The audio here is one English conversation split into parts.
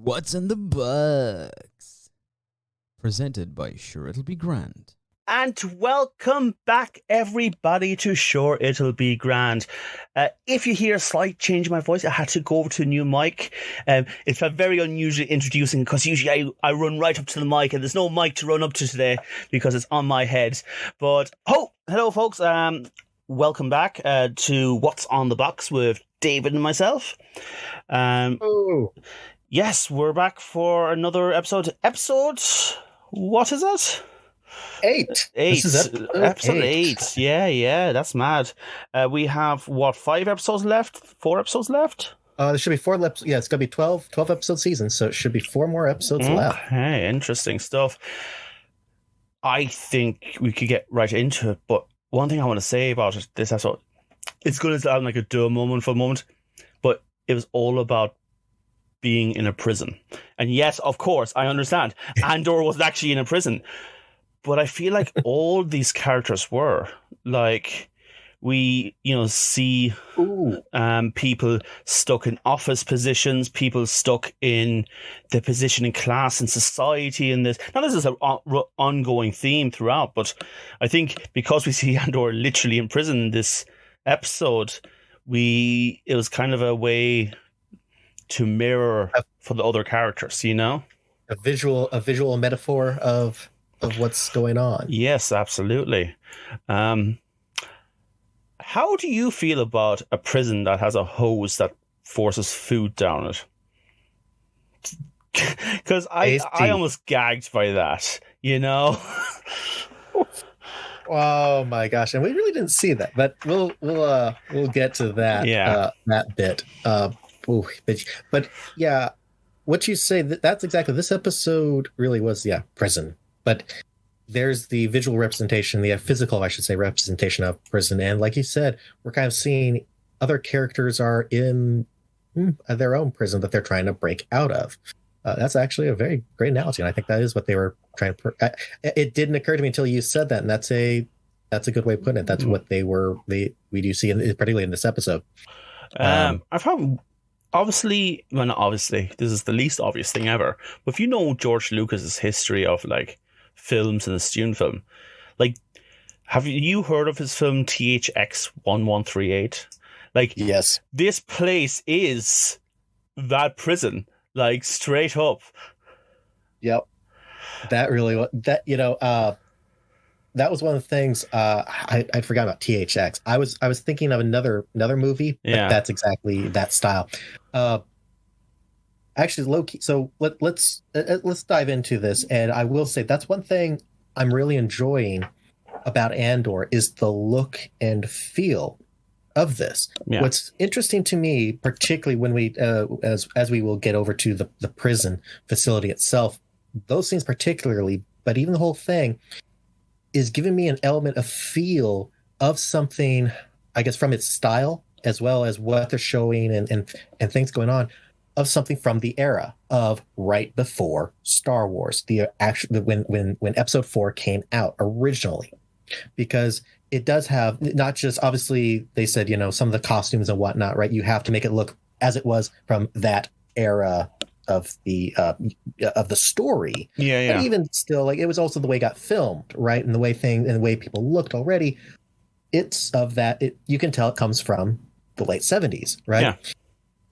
What's in the Bucks? Presented by Sure It'll Be Grand. And welcome back, everybody, to Sure It'll Be Grand. If you hear a slight change in my voice, I had to go over to a new mic. It felt very unusual introducing, because usually I run right up to the mic, and there's no mic to run up to today because it's on my head. But, hello, folks. Welcome back to What's on the Box with David and myself. Yes, we're back for another episode. What is that? 8. This is episode 8. 8. Yeah, that's mad. We have, 5 episodes left? 4 episodes left? There should be 4 episodes. Yeah, it's going to be 12 episode season, so it should be 4 more episodes left. Hey, interesting stuff. I think we could get right into it, but one thing I want to say about this episode, it's going to sound like a dumb moment for a moment, but it was all about being in a prison. And yes, of course, I understand. Andor was actually in a prison. But I feel like all these characters were. Like, we, see people stuck in office positions, people stuck in the position in class and society in this. Now, this is an ongoing theme throughout, but I think because we see Andor literally in prison in this episode, it was kind of a way to mirror for the other characters, a visual metaphor of what's going on. Yes, absolutely. How do you feel about a prison that has a hose that forces food down it? Because I almost gagged by that, Oh my gosh, and we really didn't see that, but we'll get to that that bit. But yeah, what you say, that's exactly, this episode really was prison. But there's the visual representation, the physical, I should say, representation of prison. And like you said, we're kind of seeing other characters are in their own prison that they're trying to break out of. That's actually a very great analogy. And I think that is what they were trying to... It didn't occur to me until you said that. And that's a good way of putting it. That's what we do see, particularly in this episode. I found... Obviously, this is the least obvious thing ever. But if you know George Lucas's history of films and the student film, have you heard of his film THX 1138? Yes, this place is that prison, straight up. Yep, that really that was one of the things I forgot about THX. I was thinking of another movie, but that's exactly that style. Actually, low key. So let's dive into this, and I will say that's one thing I'm really enjoying about Andor is the look and feel of this. Yeah. What's interesting to me, particularly when we as we will get over to the prison facility itself, those scenes particularly, but even the whole thing is giving me an element of feel of something, I guess, from its style as well as what they're showing and things going on, of something from the era of right before Star Wars, when Episode 4 came out originally, because it does have not just, obviously they said some of the costumes and whatnot, right? You have to make it look as it was from that era of the story. Yeah. But even still, it was also the way it got filmed, right? And the way people looked already. It's of that. You can tell it comes from the late 70s, right? Yeah.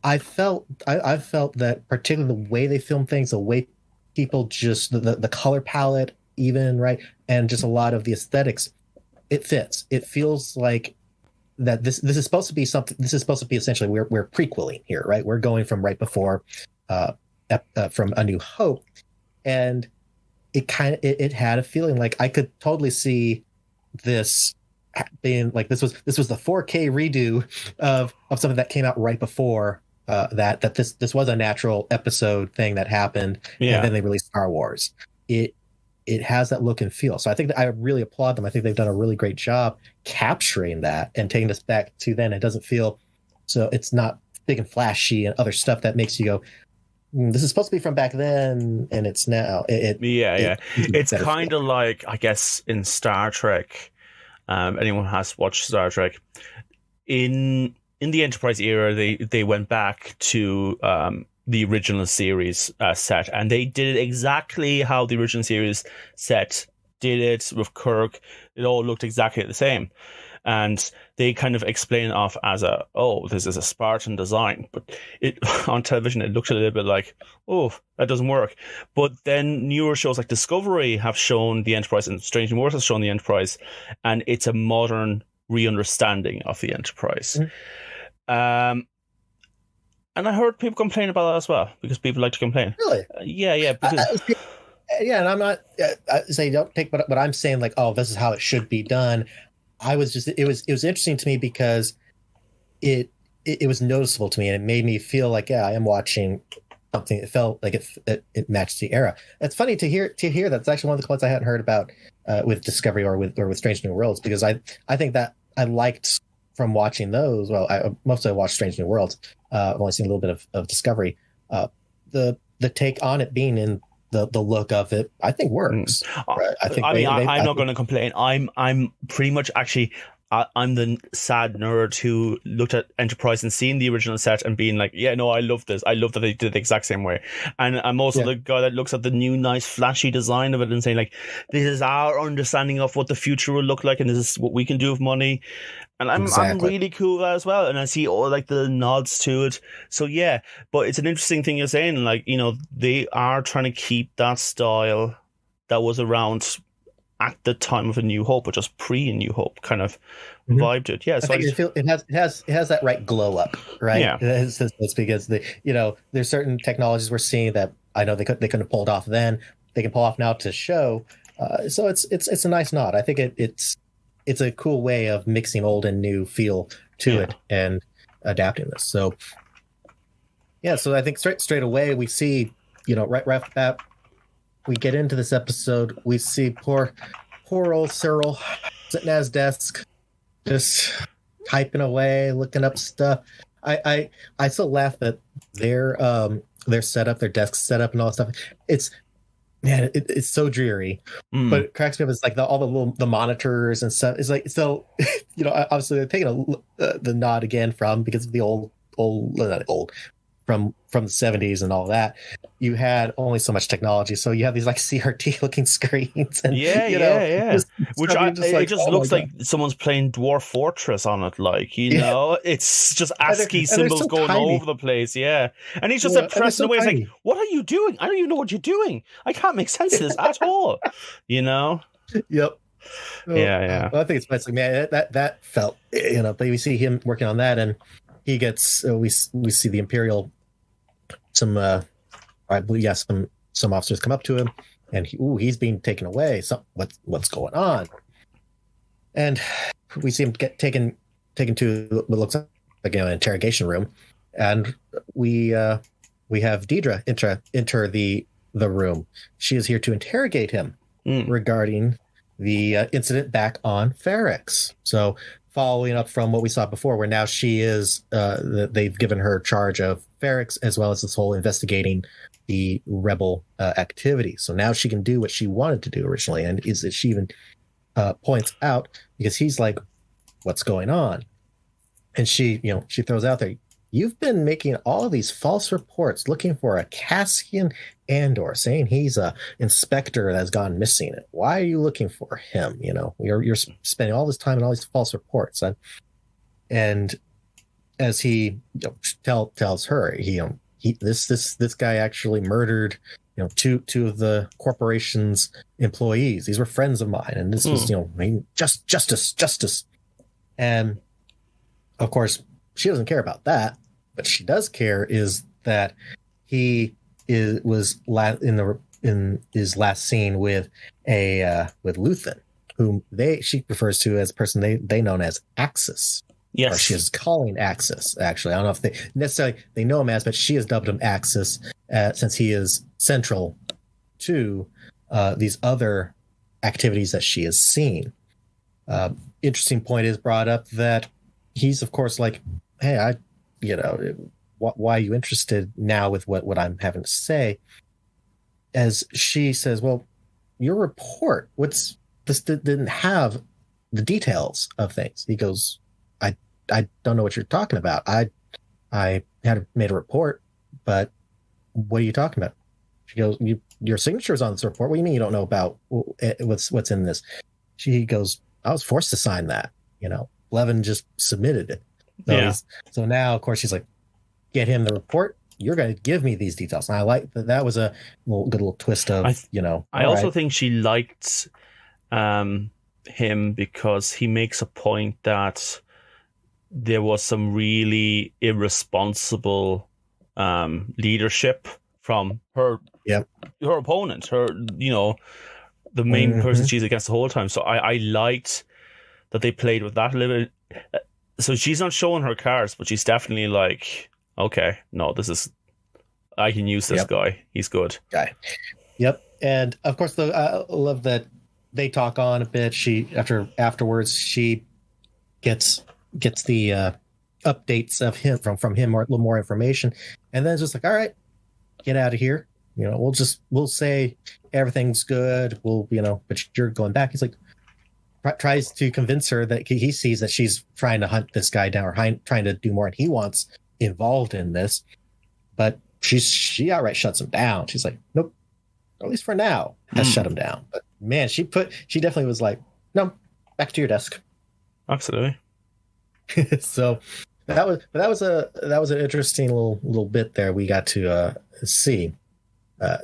I felt that particularly the way they film things, the way people just the color palette, even, right, and just a lot of the aesthetics, it fits. It feels like that this is supposed to be something. This is supposed to be essentially we're prequeling here, right? We're going from right before from A New Hope, and it had a feeling like I could totally see this being this was the 4K redo of something that came out right before that this was a natural episode thing that happened, and then they released Star Wars. It has that look and feel. So I think that I really applaud them. I think they've done a really great job capturing that and taking us back to then. It doesn't feel so it's not big and flashy and other stuff that makes you go, this is supposed to be from back then, and it's now. It's kind of like, I guess, in Star Trek. Anyone who has watched Star Trek, in the Enterprise era, they went back to the original series set, and they did it exactly how the original series set did it with Kirk. It all looked exactly the same. And they kind of explain it off as this is a Spartan design, but it on television it looked a little bit like, oh, that doesn't work. But then newer shows like Discovery have shown the Enterprise, and Strange New Worlds has shown the Enterprise, and it's a modern re-understanding of the Enterprise. And I heard people complain about that as well, because people like to complain. Really? Yeah. Because... and I'm not saying don't take what I'm saying like, oh, this is how it should be done. It was interesting to me because it was noticeable to me, and it made me feel like, yeah, I am watching something. It felt like it matched the era. It's funny to hear that's actually one of the quotes I hadn't heard about with Discovery or with Strange New Worlds, because I think that I liked from watching those. Well, I mostly watched Strange New Worlds. I've only seen a little bit of Discovery. The take on it being in the look of it, I think works. Right? I'm not going to complain. I'm pretty much actually. I'm the sad nerd who looked at Enterprise and seen the original set and being like, yeah, no, I love this. I love that they did it the exact same way. And I'm also the guy that looks at the new, nice, flashy design of it and saying, like, this is our understanding of what the future will look like, and this is what we can do with money. And I'm really cool with that as well. And I see all like the nods to it. So yeah, but it's an interesting thing you're saying. Like, you know, they are trying to keep that style that was around at the time of A New Hope, or just pre A New Hope, kind of vibe to it. Yeah, so it has that right glow up, right? Yeah, it's because there's certain technologies we're seeing that I know they couldn't have pulled off then. They can pull off now to show. So it's a nice nod. I think it's a cool way of mixing old and new feel to it and adapting this. So yeah, so I think straight away we see, right off the bat, we get into this episode, we see poor old Cyril sitting at his desk, just typing away, looking up stuff. I still laugh at their setup, their desk setup, and all that stuff. It's so dreary, but it cracks me up. It's like all the monitors and stuff. It's like, so obviously they're taking the nod again because of the old not old. From the 70s and all that, you had only so much technology, so you have these like CRT looking screens, and which it just looks like someone's playing Dwarf Fortress on it, like it's just ASCII symbols going all over the place, and he's just pressing away. It's like, what are you doing? I don't even know what you're doing. I can't make sense of this at all. Yep. Yeah. Well, I think it's like, man, that felt, but we see him working on that, and he gets we see the Imperial. I believe some officers come up to him, and he's being taken away. So what's going on? And we see him get taken to what looks like an interrogation room, and we have Deidre enter the room. She is here to interrogate him regarding the incident back on Ferrix. So following up from what we saw before, where now she is, they've given her charge of Ferrix, as well as this whole investigating the rebel activity. So now she can do what she wanted to do originally, and is that she even points out, because he's like, "What's going on?" And she throws out there, "You've been making all of these false reports looking for a Cassian Andor, saying he's a inspector that's gone missing. Why are you looking for him? You're spending all this time on all these false reports." And as he tells her, this guy actually murdered two of the corporation's employees. These were friends of mine, and this was justice. And of course, she doesn't care about that. What she does care is that he was in his last scene with Luthen, whom she refers to as a person they known as Axis. Yes, or she is calling Axis. Actually, I don't know if they necessarily know him as, but she has dubbed him Axis since he is central to these other activities that she has seen. Interesting point is brought up that he's, of course, like, hey, why are you interested now with what I'm having to say? As she says, well, your report, this didn't have the details of things. He goes, I don't know what you're talking about. I had made a report, but what are you talking about? She goes, your signature's on this report. What do you mean you don't know about what's in this? She goes, I was forced to sign that. Levin just submitted it. So now, of course, she's like, get him the report. You're going to give me these details. And I like that. That was a good little twist of, I also think she liked him because he makes a point that there was some really irresponsible leadership from her opponent, the main person she's against the whole time. So I liked that they played with that a little bit. So she's not showing her cards, but she's definitely like, okay, no, I can use this guy. He's good. Guy. Yep. And of course, I love that they talk on a bit. Afterwards, she gets the updates of him from him, or a little more information, and then it's just like, all right, get out of here. We'll say everything's good. But you're going back. He's like, tries to convince her that he sees that she's trying to hunt this guy down, or trying to do more, and he wants involved in this. But she outright shuts him down. She's like, nope, or at least for now, has shut him down. But man, she definitely was like, no, back to your desk. Absolutely. So that was an interesting little bit there we got to see.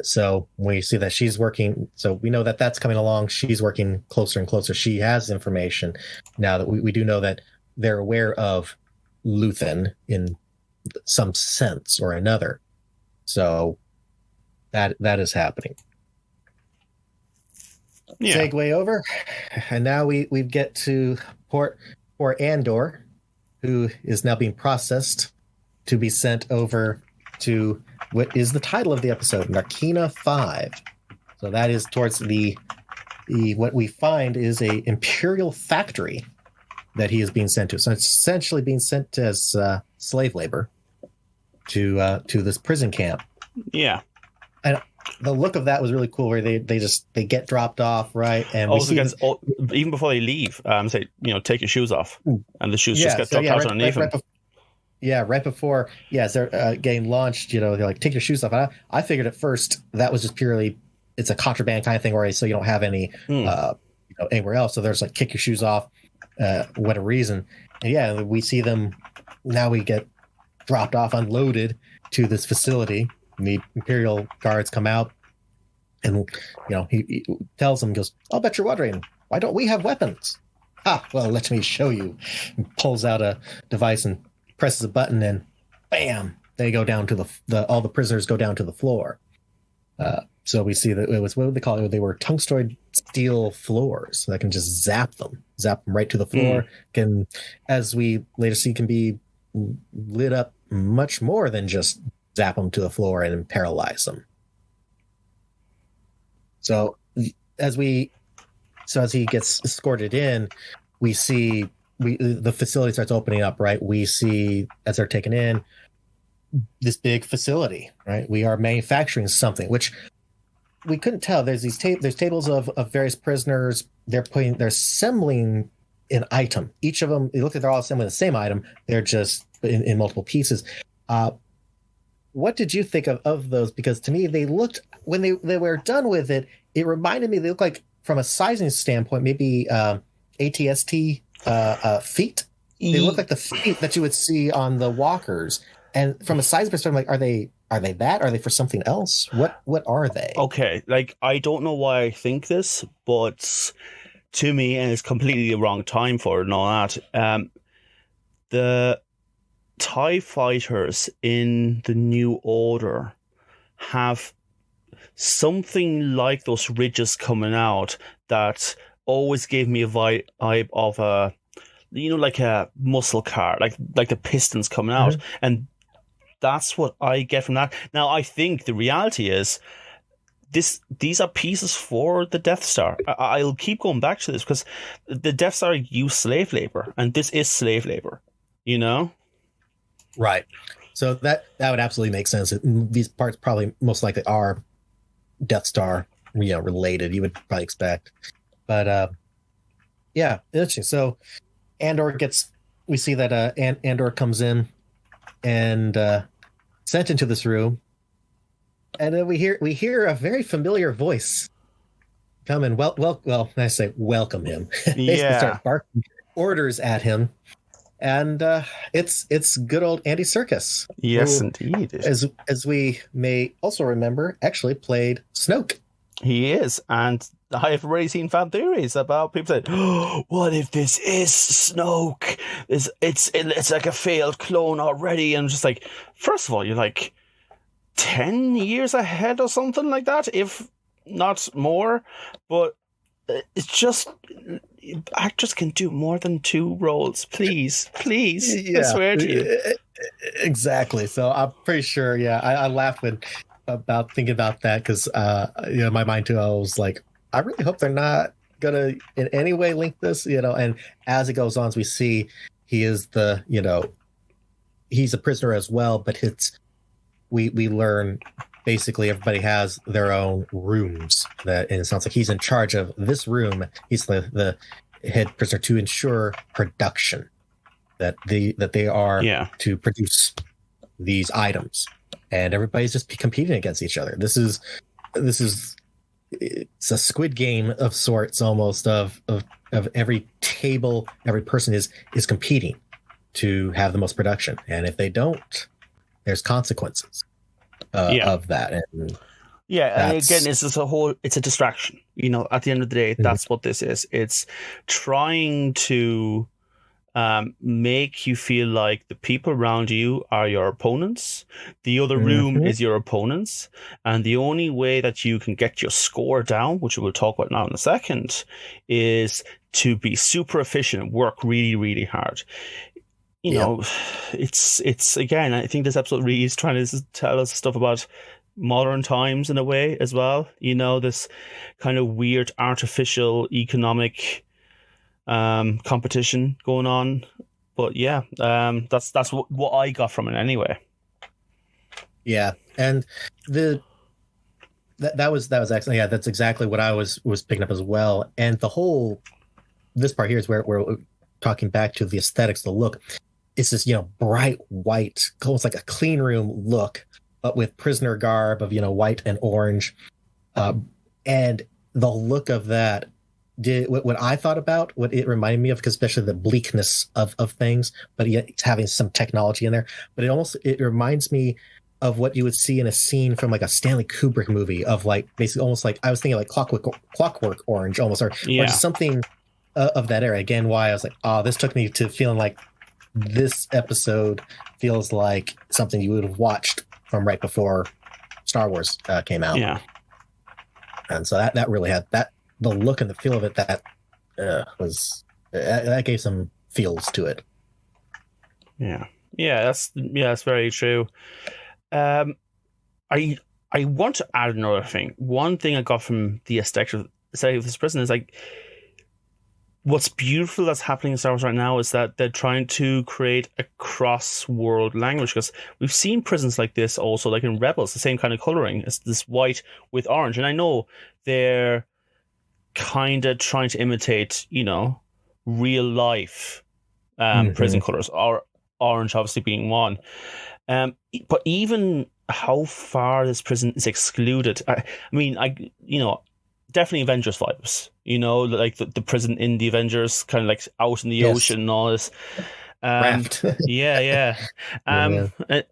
So we see that she's working, so we know that that's coming along. She's working closer and closer. She has information now that we do know that they're aware of Luthen in some sense or another. So that is happening. Yeah. Segue over, and now we get to port for Andor, who is now being processed to be sent over to what is the title of the episode, Narkina 5. So that is towards the what we find is a Imperial factory that he is being sent to. So it's essentially being sent as slave labor to this prison camp. Yeah. And the look of that was really cool, where they get dropped off, right? And even before they leave, say, take your shoes off, and the shoes just get dropped out underneath them. Right before, as they're getting launched, they're like, take your shoes off. I figured at first that was just purely, it's a contraband kind of thing, where so you don't have any anywhere else. So there's like, kick your shoes off, whatever reason. And we see them now. We get dropped off, unloaded to this facility. And the Imperial guards come out, and he tells them, goes, I'll bet you're wondering, why don't we have weapons? Well, let me show you. And pulls out a device and presses a button, and bam, they go down to all the prisoners go down to the floor. So we see that it was, what would they call it? They were tungstoid steel floors that can just zap them right to the floor. Can, as we later see, can be lit up much more than just zap them to the floor and paralyze them. So as he gets escorted in, we see the facility starts opening up, right? We see, as they're taken in, this big facility, right? We are manufacturing something, which we couldn't tell. There's there's tables of various prisoners. They're assembling an item. Each of them, it looks like they're all assembling the same item. They're just in multiple pieces. What did you think of those? Because to me, they looked, when they were done with it, it reminded me, they look like, from a sizing standpoint, maybe ATST feet. They look like the feet that you would see on the walkers. And from a size perspective, like, are they that? Are they for something else? What are they? Okay, like, I don't know why I think this, but to me, and it's completely the wrong time for it and all that, the TIE fighters in the New Order have something like those ridges coming out that always gave me a vibe of like a muscle car, like the pistons coming out. And that's what I get from that. Now, I think the reality is these are pieces for the Death Star. I'll keep going back to this, because the Death Star used slave labor, and this is slave labor, Right. So that would absolutely make sense. These parts probably most likely are Death Star, related. You would probably expect, but interesting. So Andor we see that Andor comes in and sent into this room, And then we hear a very familiar voice come and I say welcome him. Basically Yeah. start barking orders at him. And it's good old Andy Serkis. Yes, who, indeed. as we may also remember, actually played Snoke. He is, and I have already seen fan theories about people saying, oh, "What if this is Snoke? It's like a failed clone already?" And just like, first of all, you're like 10 years ahead or something like that, if not more. But it's just actors can do more than 2 roles, please. I swear to you. Exactly. So I'm pretty sure. Yeah, I laughed about thinking about that because in my mind too, I was like, I really hope they're not gonna in any way link this. And as it goes on, as we see, he is he's a prisoner as well, but we learn basically everybody has their own rooms, and it sounds like he's in charge of this room. He's the head prisoner to ensure production, that they are to produce these items, and everybody's just competing against each other. This is it's a Squid Game of sorts, almost of every table, every person is competing to have the most production, and if they don't, there's consequences of that. And and again, it's a distraction. At the end of the day, that's what this is. It's trying to make you feel like the people around you are your opponents. The other room is your opponents. And the only way that you can get your score down, which we'll talk about now in a second, is to be super efficient and work really, really hard. It's again, I think this episode really is trying to tell us stuff about modern times in a way as well. This kind of weird artificial economic competition going on. But that's what I got from it anyway. Yeah, and that was actually, that's exactly what I was picking up as well. And this part here is where we're talking back to the aesthetics, the look. It's this, bright white, almost like a clean room look, but with prisoner garb of, white and orange. And the look of that what I thought about, what it reminded me of, because especially the bleakness of things, but yet it's having some technology in there. But it reminds me of what you would see in a scene from like a Stanley Kubrick movie of like basically almost like, I was thinking like Clockwork Orange almost, or just something of that era. Again, why I was like, this took me to feeling like this episode feels like something you would have watched from right before Star Wars came out. Yeah. And so that really had that, the look and the feel of it, that gave some feels to it. That's very true. I want to add another thing. One thing I got from the aesthetic of this prison is like, what's beautiful that's happening in Star Wars right now is that they're trying to create a cross-world language, because we've seen prisons like this also, like in Rebels, the same kind of coloring. It's this white with orange, and I know they're kind of trying to imitate, real life prison colors, or orange obviously being one. But even how far this prison is excluded, I mean, definitely Avengers vibes, like the prison in the Avengers, kind of like out in the ocean and all this. Raft. It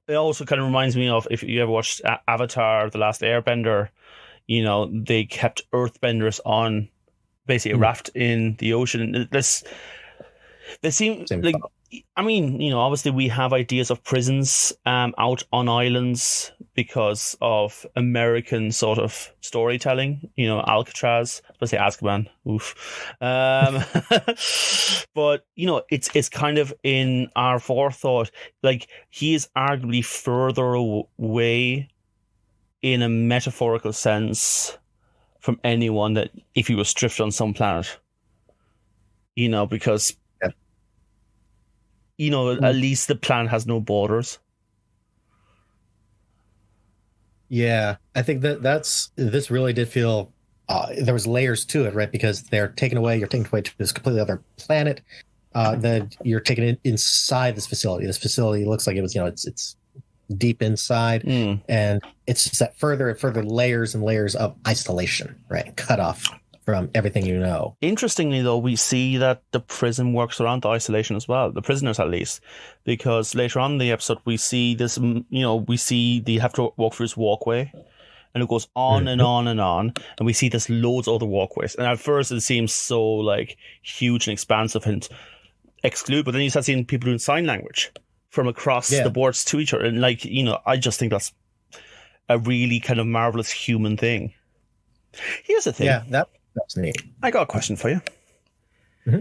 also kind of reminds me of, if you ever watched Avatar: The Last Airbender, they kept earthbenders on basically a raft in the ocean. They seem like, obviously we have ideas of prisons out on islands because of American sort of storytelling, Alcatraz, let's say Azkaban, oof. But, it's kind of in our forethought, like he is arguably further away in a metaphorical sense from anyone that if he was stripped on some planet, because at least the planet has no borders. Yeah, I think this really did feel there was layers to it, right? Because you're taken away to this completely other planet. Then you're taken inside this facility. This facility looks like it was, it's deep inside, Mm. and it's just that further and further layers and layers of isolation, right? Cut off from everything you know. Interestingly, though, we see that the prison works around the isolation as well, the prisoners at least, because later on in the episode we see this, we see they have to walk through this walkway, and it goes on and on and on, and we see there's loads of other walkways, and at first it seems so like huge and expansive and exclude, but then you start seeing people doing sign language from across the boards to each other, and I just think that's a really kind of marvelous human thing. Here's the thing. Yeah, that's neat. I got a question for you. Mm-hmm.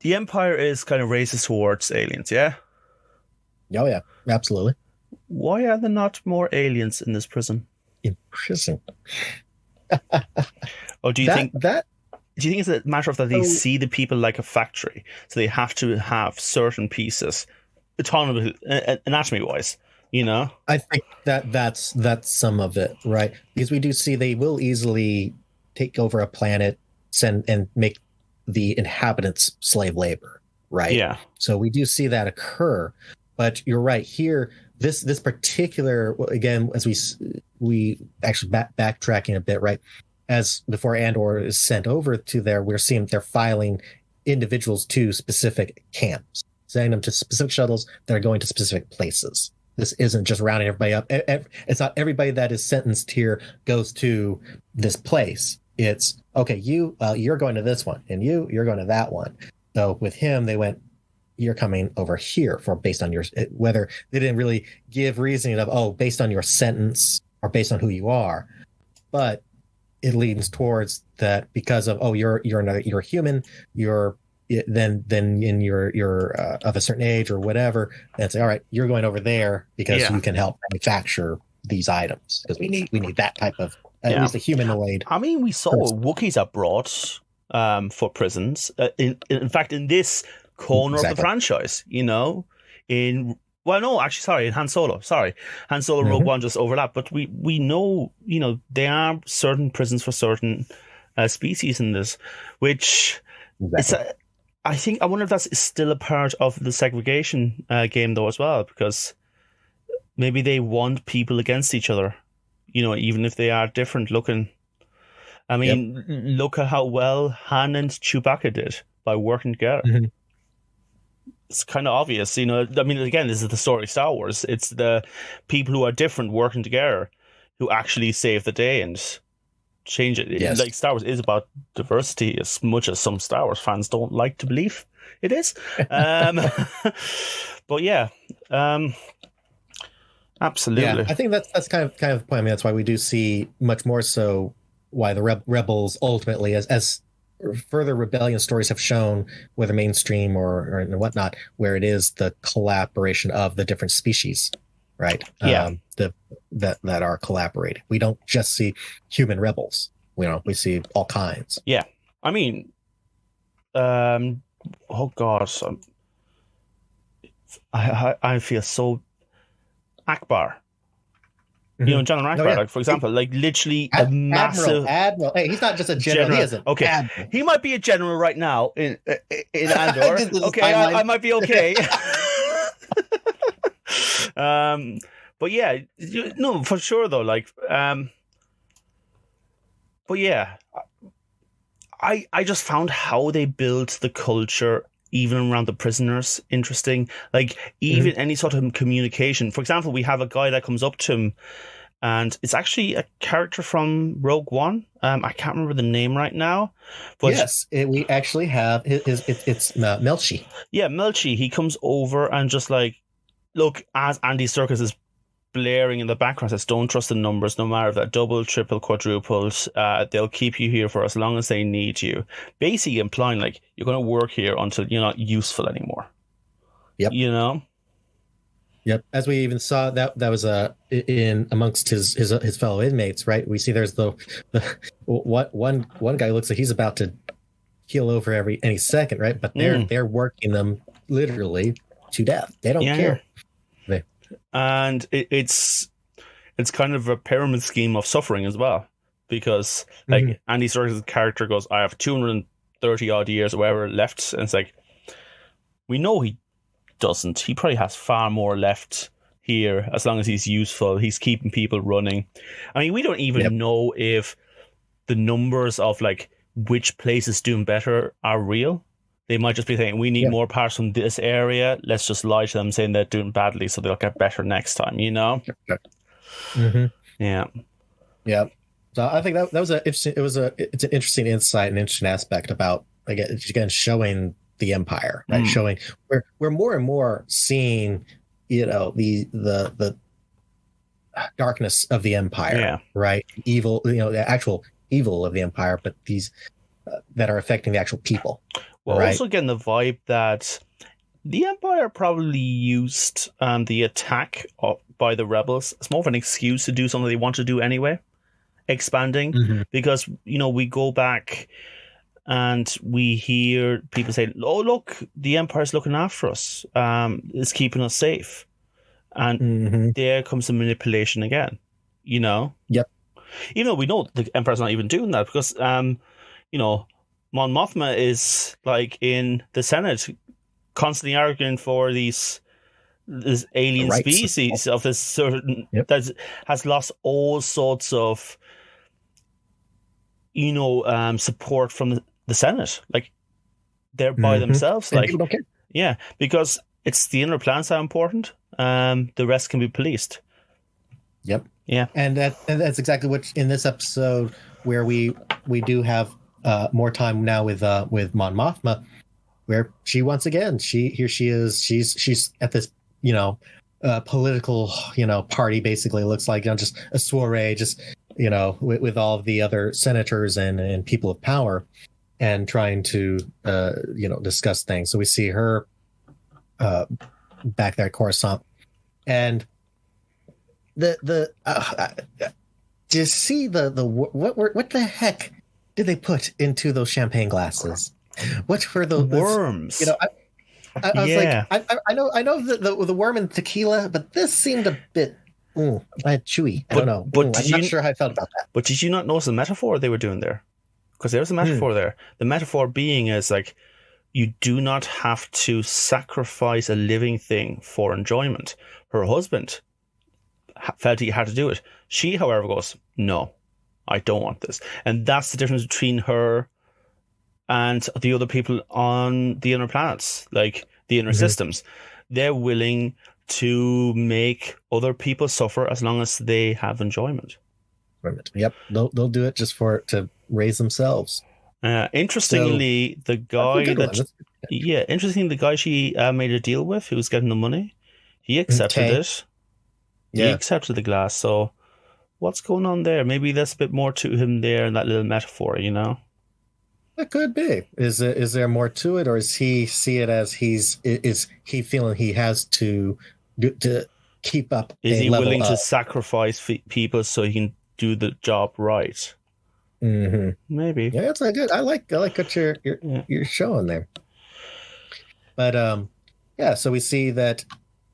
The Empire is kind of racist towards aliens, yeah? Oh yeah, absolutely. Why are there not more aliens in this prison? In prison. Or do you think it's a matter of that they see the people like a factory, so they have to have certain pieces, anatomy wise, I think that's some of it, right? Because we do see they will easily take over a planet, and make the inhabitants slave labor, right? Yeah. So we do see that occur, but you're right here. This particular, again, as we actually backtracking a bit, right? As before Andor is sent over to there, we're seeing they're filing individuals to specific camps, sending them to specific shuttles that are going to specific places. This isn't just rounding everybody up. It's not everybody that is sentenced here goes to this place. It's, okay, you're going to this one, and you're going to that one. So with him, they went, you're coming over here based on your, whether they didn't really give reasoning of, based on your sentence or based on who you are, but it leans towards that because of, you're a human, then you're of a certain age or whatever, and say, all right, you're going over there because you can help manufacture these items, because we need that type of at least a humanoid. I mean, we saw Wookiees are brought for prisons. In fact, in this corner of the franchise, in Han Solo. Sorry, Han Solo Rogue One just overlap, but we know, there are certain prisons for certain species in this, which I wonder if that's still a part of the segregation game though as well, because maybe they want people against each other, even if they are different looking. I mean, look at how well Han and Chewbacca did by working together. Mm-hmm. It's kind of obvious, I mean, again, this is the story of Star Wars. It's the people who are different working together who actually save the day and change it. Yes. Like, Star Wars is about diversity as much as some Star Wars fans don't like to believe it is. But yeah, absolutely. Yeah, I think that's kind of the point. I mean, that's why we do see much more so why the rebels ultimately, as further rebellion stories have shown, whether mainstream or whatnot, where it is the collaboration of the different species, right? Yeah. That are collaborating. We don't just see human rebels. We see all kinds. Yeah. I mean, oh God, I feel so Akbar. General Akbar, like, for example, like literally a massive admiral. Hey, he's not just a general. He is an admiral. He might be a general right now in Andor. Okay, I might be okay. But yeah, no, for sure though. Like, but yeah, I just found how they built the culture, even around the prisoners, interesting. Like, even any sort of communication. For example, we have a guy that comes up to him, and it's actually a character from Rogue One. I can't remember the name right now. But yes, we actually have it's Melchi. Yeah, Melchi. He comes over and just like, look, as Andy Serkis is blaring in the background, says, don't trust the numbers, no matter if they're double, triple, quadruples. They'll keep you here for as long as they need you. Basically implying like you're going to work here until you're not useful anymore. Yep. Yep. As we even saw that was in amongst his fellow inmates, right? We see there's the one guy looks like he's about to keel over any second, right? But they're working them literally to death. They don't care. And it's kind of a pyramid scheme of suffering as well, because like Andy Serkis' character goes, I have 230 odd years or whatever left, and it's like, we know he doesn't. He probably has far more left. here as long as he's useful. He's keeping people running. I mean, we don't even know if the numbers of like which place is doing better are real. They might just be saying, we need more parts from this area. Let's just lie to them saying they're doing badly so they'll get better next time, you know? Mm-hmm. Yeah. Yeah. So I think that was it's an interesting insight and interesting aspect about, again, showing the Empire, right? Showing we're more and more seeing, the darkness of the Empire, right? Evil, the actual evil of the Empire, but these that are affecting the actual people. Well, right? also getting the vibe that the Empire probably used the attack by the rebels as more of an excuse to do something they want to do anyway, expanding, because we go back and we hear people say, "Oh, look, the Empire's looking after us, it's keeping us safe," and there comes the manipulation again. Yep. Even though we know the Empire's not even doing that, because Mon Mothma is like in the Senate, constantly arguing for this alien species of this certain that has lost all sorts of support from the Senate. Like they're by themselves. And like people don't care. Yeah, because it's the inner planets that are important. The rest can be policed. Yep. Yeah. And that's exactly what in this episode where we do have more time now with Mon Mothma, where she once again she's at this political party, basically. Looks like just a soiree, just with all of the other senators and people of power, and trying to discuss things. So we see her back there at Coruscant, and the just see what the heck did they put into those champagne glasses? What were the worms? I was like, I know the worm and tequila, but this seemed a bit chewy. I don't know. I'm not sure how I felt about that. But did you not notice the metaphor they were doing there? Because there's a metaphor there. The metaphor being is like, you do not have to sacrifice a living thing for enjoyment. Her husband felt he had to do it. She, however, goes, no, I don't want this. And that's the difference between her and the other people on the inner planets, like the inner systems. They're willing to make other people suffer as long as they have enjoyment. Yep, they'll do it just to raise themselves. Interestingly, the guy the guy she made a deal with, who was getting the money, he accepted it. Yeah. He accepted the glass. So what's going on there? Maybe there's a bit more to him there in that little metaphor, It could be. Is there more to it, or is he see it as is he feeling he has to keep up? Is he willing to sacrifice people so he can do the job right? Maybe. Yeah, that's good. I like what you're showing there. But so we see that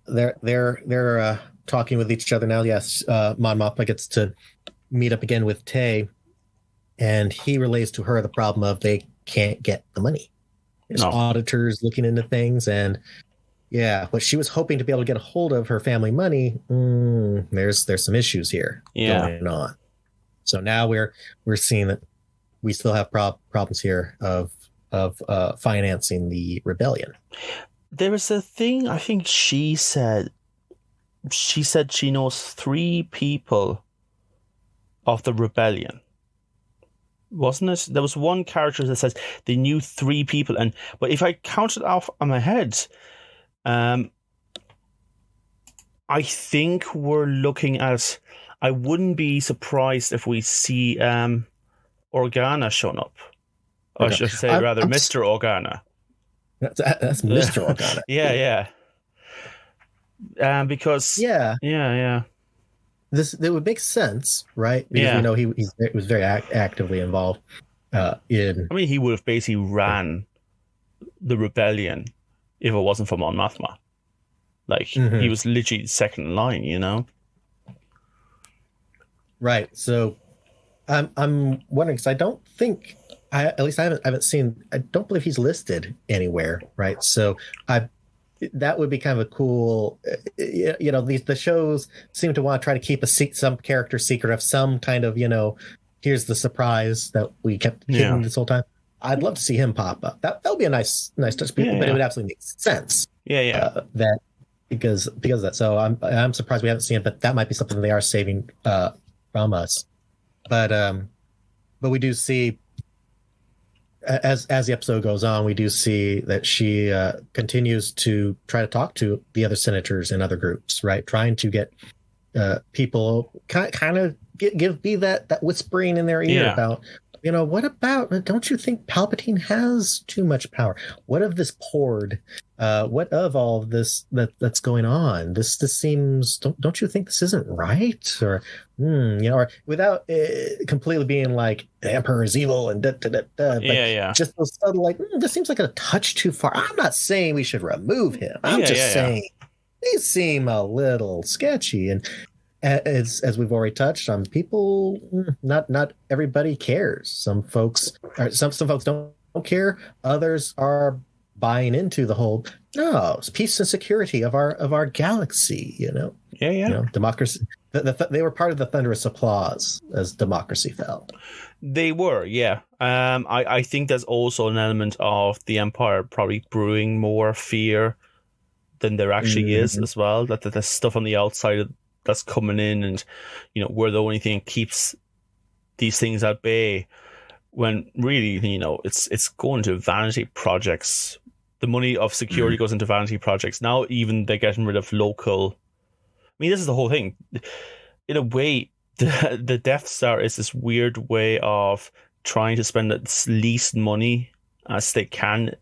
they're talking with each other now. Yes, Mon Mothma gets to meet up again with Tay. And he relays to her the problem of they can't get the money. There's auditors looking into things, and what she was hoping to be able to get a hold of her family money. There's some issues here going on. So now we're seeing that we still have problems here of financing the rebellion. There was a thing I think she said. She said she knows 3 people of the rebellion. Wasn't it? There was one character that says they knew 3 people, but if I counted off on my head, I think we're looking at. I wouldn't be surprised if we see Organa showing up. Or I should say, Mr. Organa. That's Mr. Organa. Yeah. Because This it would make sense, right? Because we know he was very actively involved in. I mean, he would have basically ran the rebellion if it wasn't for Mon Mothma. Like he was literally second in line, Right. So, I'm wondering because I don't think I haven't seen. I don't believe he's listed anywhere, right? So that would be kind of a cool. The shows seem to want to try to keep some character secret of some kind of here's the surprise that we kept hidden this whole time. I'd love to see him pop up. That would be a nice touch, but it would absolutely make sense. That because of that. So I'm surprised we haven't seen it, but that might be something they are saving from us. But we do see as the episode goes on, we do see that she continues to try to talk to the other senators and other groups, right? Trying to get people kind of be that whispering in their ear about, what about, don't you think Palpatine has too much power? What of this Pord? What of all of this that's going on? This seems, don't you think this isn't right? Or, or without completely being like, the Emperor is evil and but just those subtle like, this seems like a touch too far. I'm not saying we should remove him. I'm just saying these seem a little sketchy. And as we've already touched on, people, not everybody cares. Some folks don't care. Others are buying into the whole it's peace and security of our galaxy. Democracy. They were part of the thunderous applause as democracy fell. They were, yeah. I think there's also an element of the Empire probably brewing more fear than there actually is as well. That there's stuff on the outside that's coming in, and we're the only thing that keeps these things at bay, when really it's going to vanity projects. The money of security goes into vanity projects. Now even they're getting rid of local. I mean, this is the whole thing. In a way, the Death Star is this weird way of trying to spend as least money as they can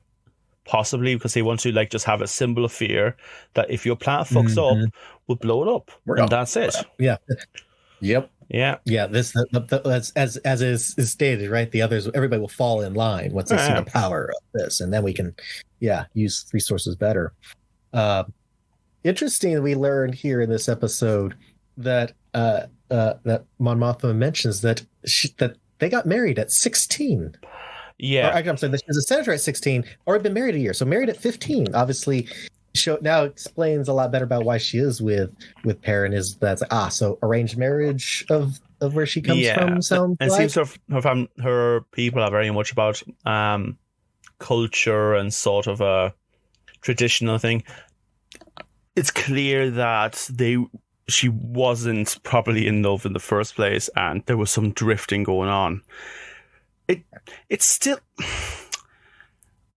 possibly, because they want to just have a symbol of fear that if your planet fucks up, we'll blow it up, and that's it. Yeah. Yep. Yeah. This as is stated, right? The others, everybody will fall in line once they see the power of this, and then we can, use resources better. Interesting, we learned here in this episode that that Mon Mothma mentions that they got married at 16. Yeah, I'm sorry, she was a senator at 16, or had been married a year, so married at 15. Obviously, now explains a lot better about why she is with Perrin. Is that so arranged marriage of where she comes from? Sounds and like? It seems her people are very much about culture and sort of a traditional thing. It's clear that she wasn't properly in love in the first place, and there was some drifting going on. It's still.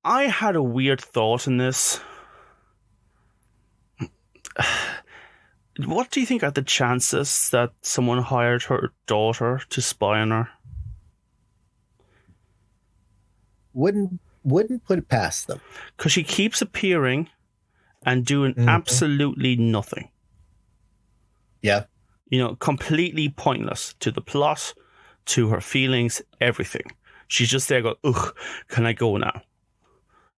I had a weird thought in this. What do you think are the chances that someone hired her daughter to spy on her? Wouldn't put it past them, because she keeps appearing and doing absolutely nothing. Yeah, completely pointless to the plot, to her feelings, everything. She's just there going, ugh, can I go now?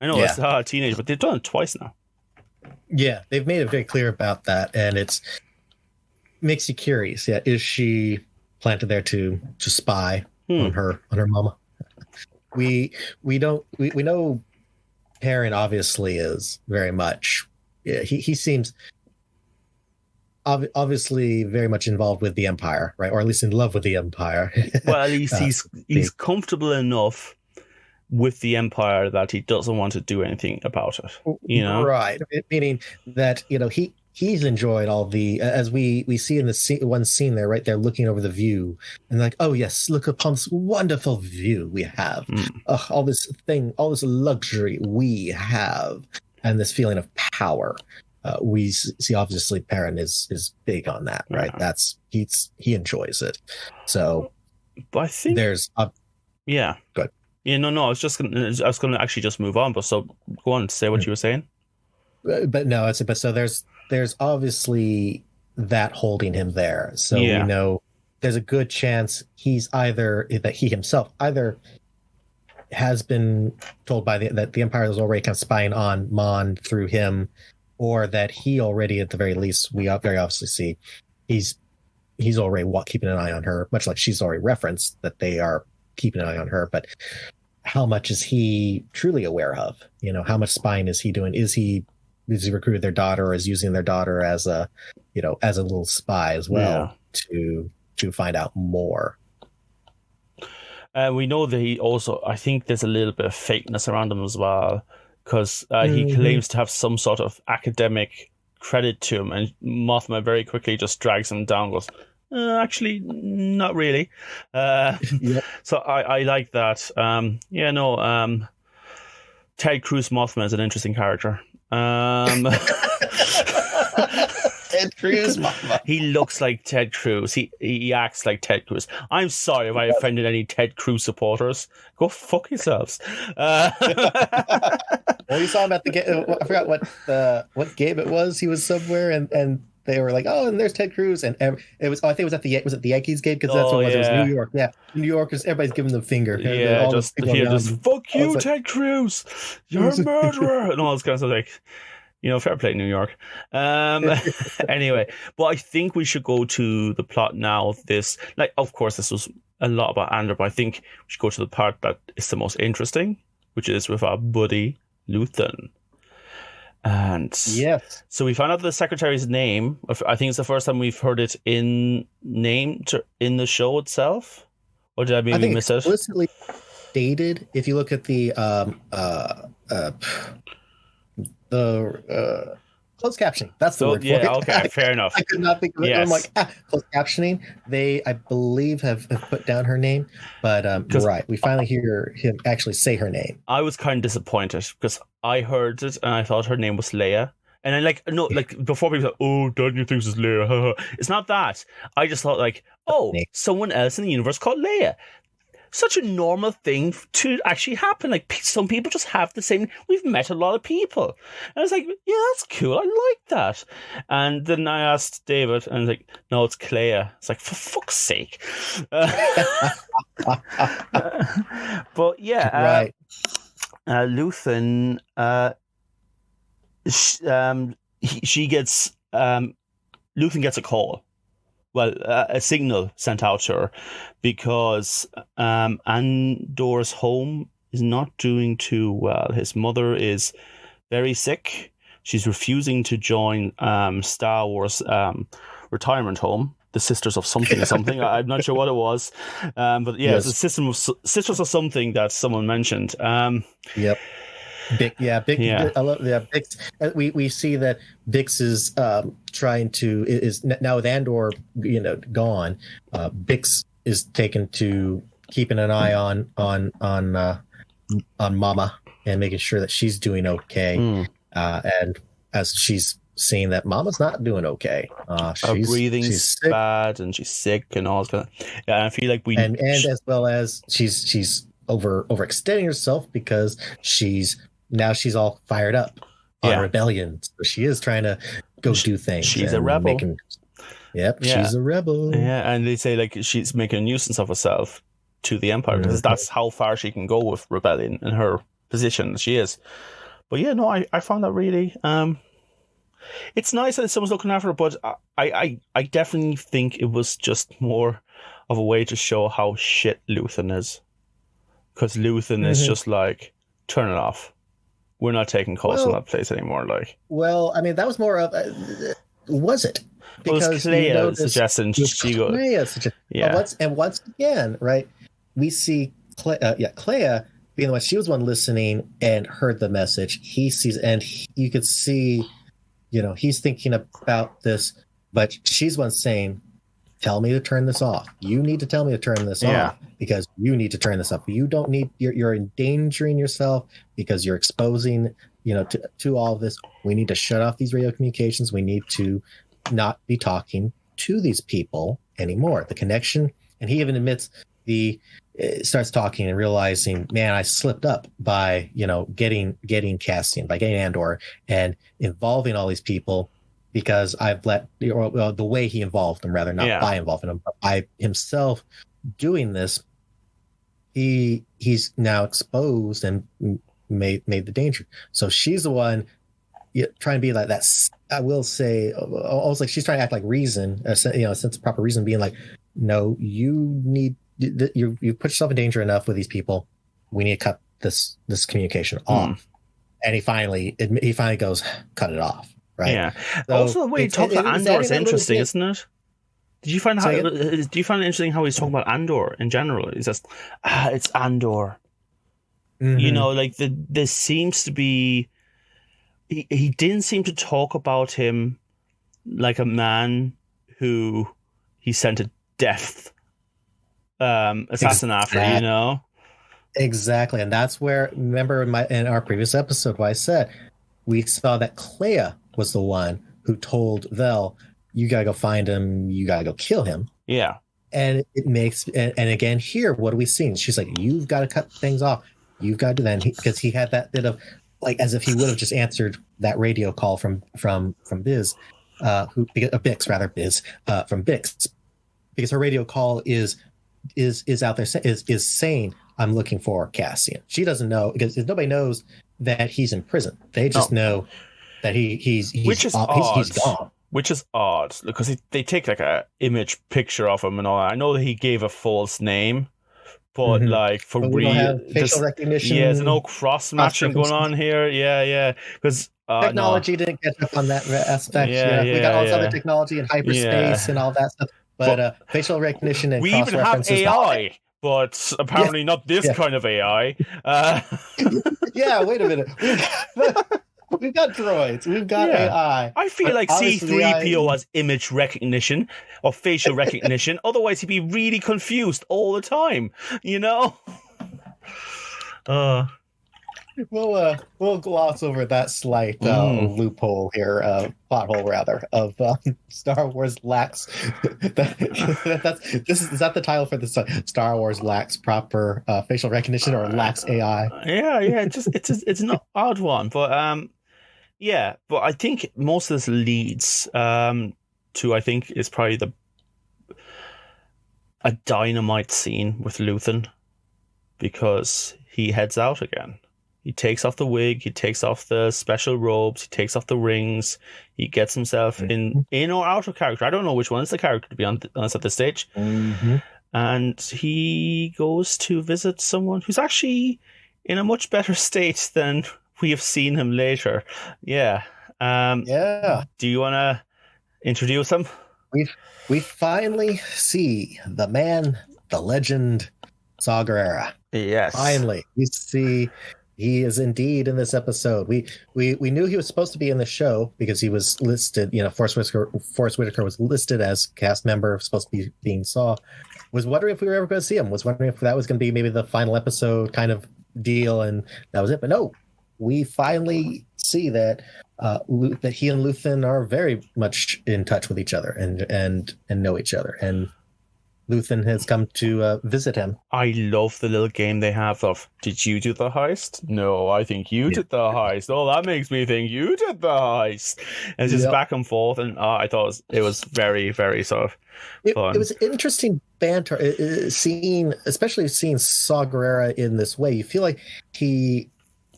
I know it's a teenager, but they've done it twice now. Yeah, they've made it very clear about that, and it makes you curious. Yeah, is she planted there to spy on her mama? We know Perrin obviously is very much. Yeah, he seems obviously very much involved with the Empire, right? Or at least in love with the Empire. Well, at least he's comfortable enough with the Empire that he doesn't want to do anything about it. Right? Meaning that he's enjoyed all the, as we see in the one scene there, right? They're looking over the view and like, oh yes, look upon this wonderful view we have. All this luxury we have, and this feeling of power. We see obviously Perrin is big on that, right? He enjoys it. So, but I think there's good. Yeah, no, I was going to actually just move on, but so go on, say what you were saying. But no, so there's obviously that holding him there. So we know there's a good chance that he himself either has been told that the Empire is already kind of spying on Mon through him, or that he already, at the very least, we very obviously see he's already keeping an eye on her, much like she's already referenced that they are keeping an eye on her. But how much is he truly aware of? How much spying is he doing? Is he recruited their daughter or is using their daughter as a little spy as well to find out more. We know that he also, I think there's a little bit of fakeness around him as well, because he claims to have some sort of academic credit to him, and Mothma very quickly just drags him down, goes, actually, not really. So I like that. Ted Cruz Mothma is an interesting character. Ted Cruz Mothma. He looks like Ted Cruz. He acts like Ted Cruz. I'm sorry if I offended any Ted Cruz supporters. Go fuck yourselves. Well, you saw him at the game. I forgot what game it was. He was somewhere, and they were like, "Oh, and there's Ted Cruz," and it was. I think it was at the Yankees game, because that's what it was. It was New York. Yeah, New Yorkers. Everybody's giving them finger. Yeah, just fuck you, like, Ted Cruz. You're a murderer, and all this kind of stuff. Like, fair play, New York. Anyway, but I think we should go to the plot now. Of course, this was a lot about Andor, but I think we should go to the part that is the most interesting, which is with our buddy Luthen. And yes, so we found out the secretary's name. I think it's the first time we've heard it in the show itself. Or did I maybe miss it? Explicitly stated. If you look at the closed captioning, that's the word for it. Okay, fair enough. I could not think of it. Yes. I'm like, closed captioning. They, I believe, have put down her name, but you're right. We finally hear him actually say her name. I was kind of disappointed because I heard it and I thought her name was Leia. And I before people said, "Oh, Daniel thinks it's Leia." It's not that. I just thought someone else in the universe called Leia. Such a normal thing to actually happen. Like, some people just have the same. We've met a lot of people. And I was like, yeah, that's cool. I like that. And then I asked David, and I was like, no, it's Clea. It's like, for fuck's sake. But yeah, right. Luthen, Luthen gets a call. Well, a signal sent out to her because Andor's home is not doing too well. His mother is very sick. She's refusing to join Star Wars retirement home, the Sisters of something. I'm not sure what it was, but yeah, yes. It's a system of Sisters of something that someone mentioned. Yep. Bix. I love Bix. We see that Bix is trying to is now with Andor, gone. Bix is taken to keeping an eye on Mama and making sure that she's doing okay. And as she's seeing that Mama's not doing okay, her breathing's bad and she's sick and all that. Yeah, I feel like and as well as she's overextending herself because she's all fired up on rebellion. So she is trying to go do things. She's a rebel. She's a rebel. Yeah, and they say she's making a nuisance of herself to the Empire because that's how far she can go with rebellion in her position she is. But yeah, no, I found that really it's nice that someone's looking after her, but I definitely think it was just more of a way to show how shit Luthen is. Because Luthen is just like, turn it off. We're not taking calls from that place anymore. Well, I mean, that was more of was it? Because it was Clea suggesting she goes. Yeah. Once again, right? We see Clea being the one. She was the one listening and heard the message. He sees, and you could see, he's thinking about this, but she's one saying, "Tell me to turn this off. You need to tell me to turn this off because you need to turn this off. You don't need. You're endangering yourself because you're exposing, to all of this. We need to shut off these radio communications. We need to not be talking to these people anymore. The connection." And he even admits starts talking and realizing, man, I slipped up by getting Cassian, by getting Andor, and involving all these people. Because I've let the way he involved them, rather not by involving them, but by himself doing this, he's now exposed and made the danger. So she's the one trying to be like that. I will say, almost like she's trying to act like reason, a sense of proper reason, being like, no, you put yourself in danger enough with these people. We need to cut this communication off. and he finally goes, cut it off, right? Yeah. So Also, the way he talks about Andor is adding that little interesting, bit- isn't it? Do you find Say do you find it interesting how he's talking about Andor in general? He says, it's Andor. You Mhm. know, like there seems to be. He didn't seem to talk about him like a man who he sent a death assassin after, you know? Exactly, and that's where, remember in our previous episode, why I said we saw that Clea was the one who told Vel, "You gotta go find him. You gotta go kill him." Yeah. And it makes, and again here, what are we seeing? She's like, "You've got to cut things off. You've got to do that," because he had that bit of like as if he would have just answered that radio call from Biz, Bix rather, Biz from Bix, because her radio call is out there is saying, "I'm looking for Cassian." She doesn't know because nobody knows that he's in prison. They just know that he's gone. Which is odd because they take like a image picture of him and all that. I know that he gave a false name, but like for But we don't real, have facial recognition. Yeah, there's no cross matching going on here. Yeah, because technology didn't catch up on that aspect. Yeah, we got all this other technology and hyperspace and all that stuff. But facial recognition and we cross even have AI, but apparently not this kind of AI. Yeah, wait a minute. We've got droids. We've got AI. I feel like C-3PO has image recognition or facial recognition. Otherwise, he'd be really confused all the time. You know. We'll gloss over that slight loophole here, plot hole rather, of Star Wars lacks. Is that the title for this? Star Wars lacks proper facial recognition or lacks AI. Yeah. It's an odd one, but yeah. But I think most of this leads to, I think, is probably a dynamite scene with Luthen, because he heads out again. He takes off the wig, he takes off the special robes, he takes off the rings, he gets himself in or out of character. I don't know which one is the character, to be honest, at this stage. And he goes to visit someone who's actually in a much better state than we have seen him later. Yeah. Do you want to introduce him? We finally see the man, the legend, Saw Gerrera. Yes. Finally, we see he is indeed in this episode. We knew he was supposed to be in the show because he was listed. You know, Forrest Whitaker was listed as cast member, supposed to be being Saw. Was wondering if we were ever going to see him. Was wondering if that was going to be maybe the final episode kind of deal, and that was it. But no, we finally see that that he and Luthen are very much in touch with each other and know each other. And Luthen has come to visit him. I love the little game they have of, did you do the heist? No, I think you did the heist. Oh, that makes me think you did the heist. And it's just back and forth. And I thought it was very, very sort of fun. It was interesting banter, especially seeing Saw Gerrera in this way. You feel like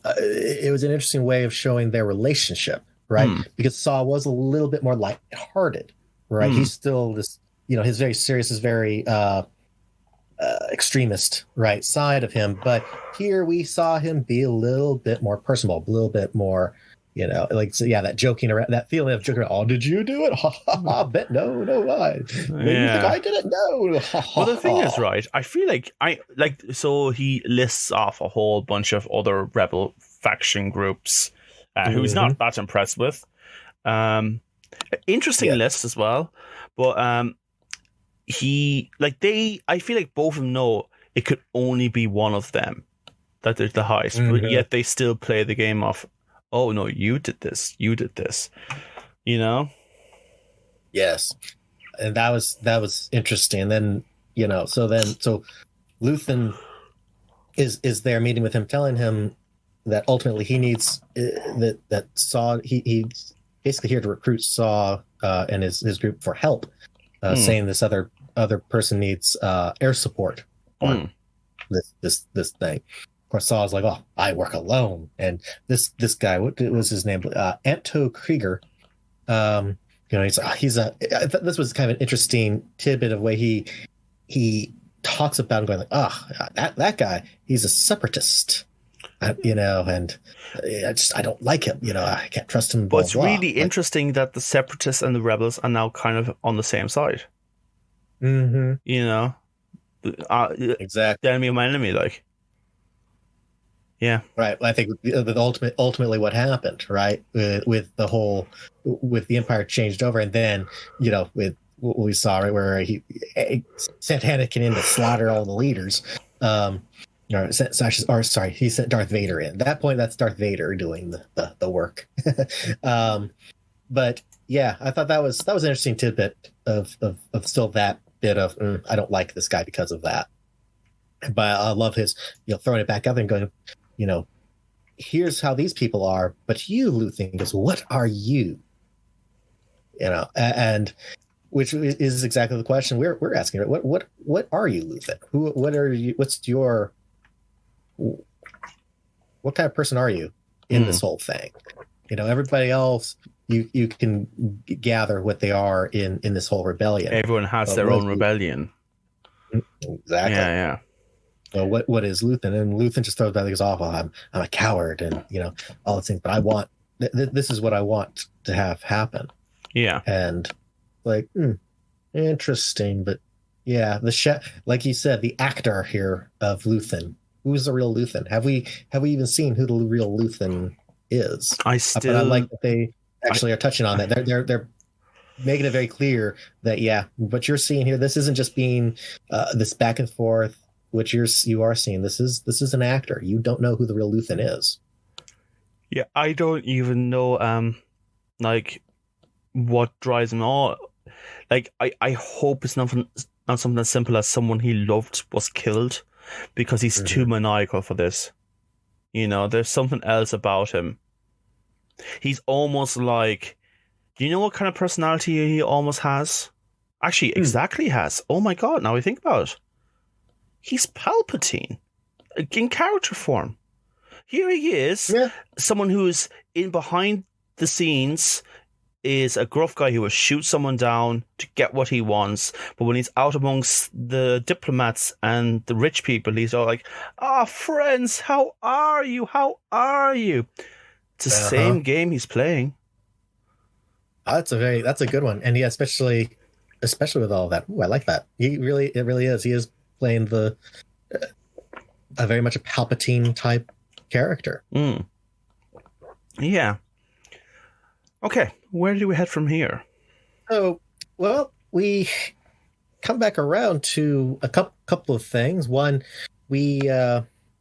it was an interesting way of showing their relationship, right? Because Saw was a little bit more lighthearted, right? He's still this, his very serious, his very extremist, right, side of him. But here we saw him be a little bit more personable, a little bit more, that joking around, that feeling of joking around. Oh, did you do it? Ha ha ha! Bet no, I. You think I did it? No. Well, the thing is, right? I feel so he lists off a whole bunch of other rebel faction groups who he's not that impressed with. Interesting list as well, but I feel like both of them know it could only be one of them that there's the heist, but yet they still play the game of, oh no, you did this, Yes, and that was interesting. And then so Luthen is there meeting with him, telling him that ultimately he needs that Saw, he's basically here to recruit Saw and his group for help, saying this other person needs air support on this thing. Of course, Saw's like, oh, I work alone, and this guy, what was his name? Anto Krieger. This was kind of an interesting tidbit of way he talks about him, going like, that guy, he's a separatist. and I don't like him. I can't trust him. But Blah, it's blah. really interesting that the Separatists and the rebels are now kind of on the same side. Mm-hmm. The Exactly. enemy of my enemy, like. Yeah. Right. I think ultimately what happened, right, with the Empire changed over, and then with what we saw, right, where he Santana came in to slaughter all the leaders. Sorry, he sent Darth Vader in. At that point, that's Darth Vader doing the work. But yeah, I thought that was an interesting tidbit of still that bit of I don't like this guy because of that. But I love his throwing it back up and going, here's how these people are, but you, Luthen, goes, what are you? And which is exactly the question we're asking. Right? What are you, Luthen? What are you? What kind of person are you in this whole thing? Everybody else, you can gather what they are in this whole rebellion. Everyone has their own rebellion. Exactly. Yeah. So what is Luthen? And Luthen just throws back, goes, "Oh, I'm a coward," and all those things. But I want this is what I want to have happen. Yeah. And like, interesting, but yeah, like you said, the actor here of Luthen. Who's the real Luthen? Have we even seen who the real Luthen is? But I like that they actually are touching on that. They're making it very clear that what you're seeing here, this isn't just being this back and forth. What you are seeing, this is an actor. You don't know who the real Luthen is. Yeah, I don't even know like what drives him on. Like I hope it's not something as simple as someone he loved was killed, because he's too maniacal for this. There's something else about him. He's almost like, do you know what kind of personality he almost has? Actually, exactly has. Oh my god, now I think about it. He's Palpatine in character form. Here he is, someone who's in behind the scenes, is a gruff guy who will shoot someone down to get what he wants. But when he's out amongst the diplomats and the rich people, he's all like, friends, how are you? How are you? It's the same game he's playing. That's a good one. And yeah, especially with all of that. Ooh, I like that. It really is. He is playing a very much a Palpatine type character. Yeah. Okay, where do we head from here? So, well, we come back around to a couple of things. One, we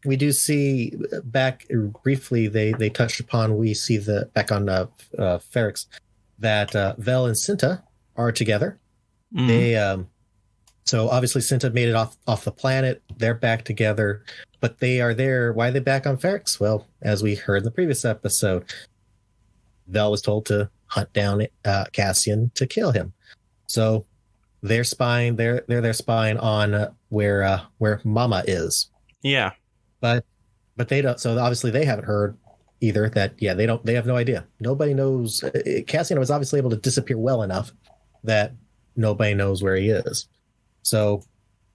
do see back briefly. They touched upon. We see back on Ferrix that Vel and Cinta are together. They so obviously Cinta made it off the planet. They're back together, but they are there. Why are they back on Ferrix? Well, as we heard in the previous episode, Vel was told to hunt down Cassian to kill him. So they're spying. They're spying on where Mama is. Yeah, but they don't. So obviously they haven't heard either. That they have no idea. Nobody knows. Cassian was obviously able to disappear well enough that nobody knows where he is. So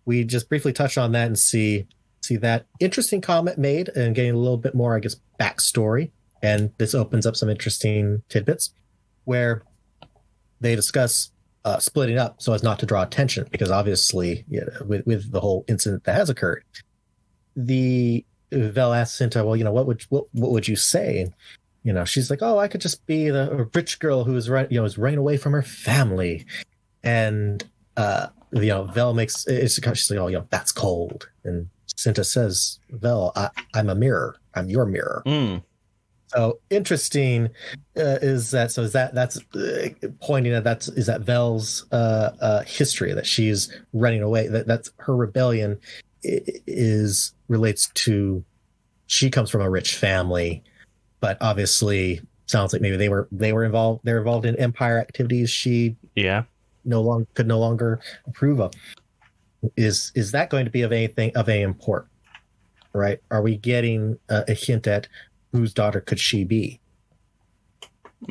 we just briefly touch on that and see that interesting comment made and getting a little bit more, I guess, backstory. And this opens up some interesting tidbits where they discuss splitting up so as not to draw attention, because obviously, with the whole incident that has occurred, Vel asks Cinta, well, what would you say? And, she's like, oh, I could just be the rich girl who is running away from her family. And Vel makes she's like, oh, that's cold. And Cinta says, Vel, I'm a mirror. I'm your mirror. So interesting is that's pointing at that Vel's history, that she's running away. That's her rebellion relates to, she comes from a rich family, but obviously sounds like maybe they were involved. They're involved in Empire activities. She could no longer approve of. Is that going to be of any import? Right? Are we getting a hint at whose daughter could she be?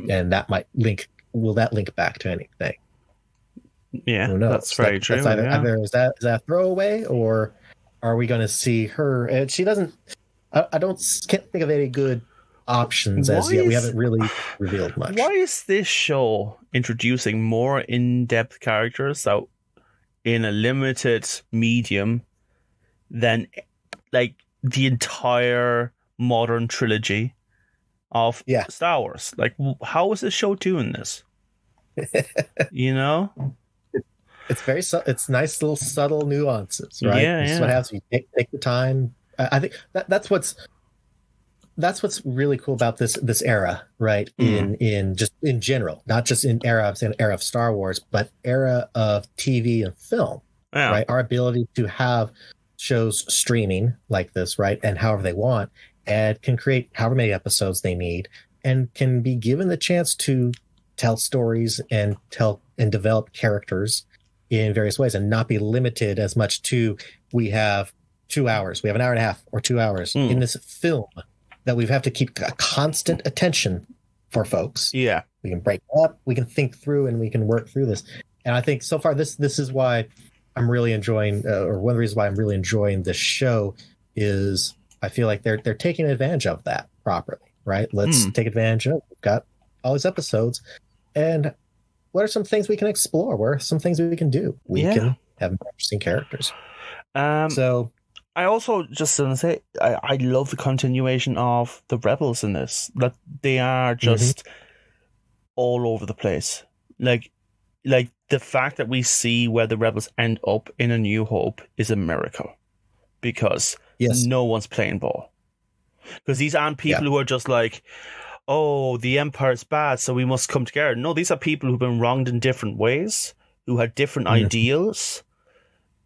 And that might will that link back to anything? Yeah, that's very true. Either is that a throwaway, or are we going to see her? And she doesn't. I can't think of any good options as yet. We haven't really revealed much. Why is this show introducing more in-depth characters out in a limited medium than like the entire modern trilogy of Star Wars? Like, how is this show doing this? You know, it's very it's nice little subtle nuances, right? Yeah, this is what happens. You take the time. I think that's what's really cool about this era, right? In general, not just in era. I'm saying era of Star Wars, but era of TV and film, right? Our ability to have shows streaming like this, right, and however they want, and can create however many episodes they need, and can be given the chance to tell stories and develop characters in various ways, and not be limited as much to we have 2 hours, we have an hour and a half or 2 hours in this film that we have to keep a constant attention for folks. Yeah, we can break up, we can think through, and we can work through this. And I think so far this is why I'm really enjoying, or one of the reasons why I'm really enjoying this show is I feel like they're taking advantage of that properly, right? Let's take advantage of it. We've got all these episodes, and what are some things we can explore? What are some things we can do? We can have interesting characters. So I also just want to say I love the continuation of the rebels in this. That they are just all over the place. Like the fact that we see where the rebels end up in A New Hope is a miracle, because no one's playing ball. Because these aren't people who are just like, oh, the Empire's bad, so we must come together. No, these are people who've been wronged in different ways, who had different ideals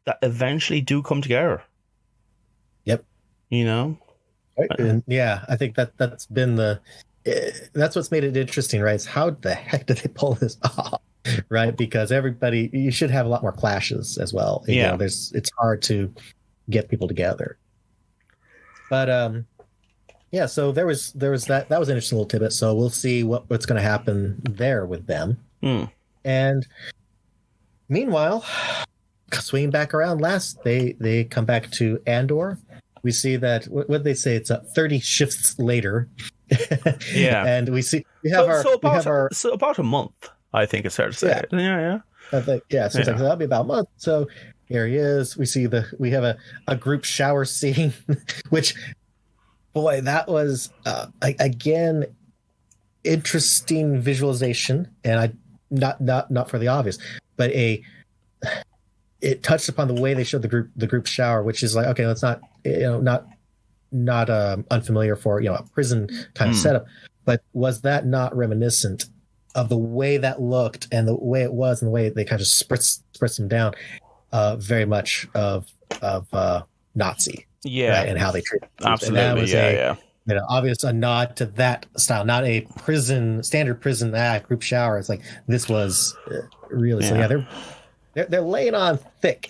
that eventually do come together. Yep. You know? And I think that's been that's what's made it interesting, right? Is how the heck did they pull this off? Right? Because you should have a lot more clashes as well. You know, it's hard to get people together. But so there was that was an interesting little tidbit. So we'll see what's going to happen there with them. And meanwhile, swinging back around, they come back to Andor. We see that what they say, it's 30 shifts later. And we about a month, I think it's fair to say. I think so that'll be about a month. So here he is. We have a group shower scene, which, boy, that was again interesting visualization, and not for the obvious, but it touched upon the way they showed the group shower, which is like, okay, that's not not unfamiliar for a prison kind of setup, but was that not reminiscent of the way that looked and the way it was and the way they kind of spritz them down, very much of Nazi, right? And how they treated them. Absolutely, and that was obvious a nod to that style, not a standard prison group shower. It's like this was really so. They're laying on thick.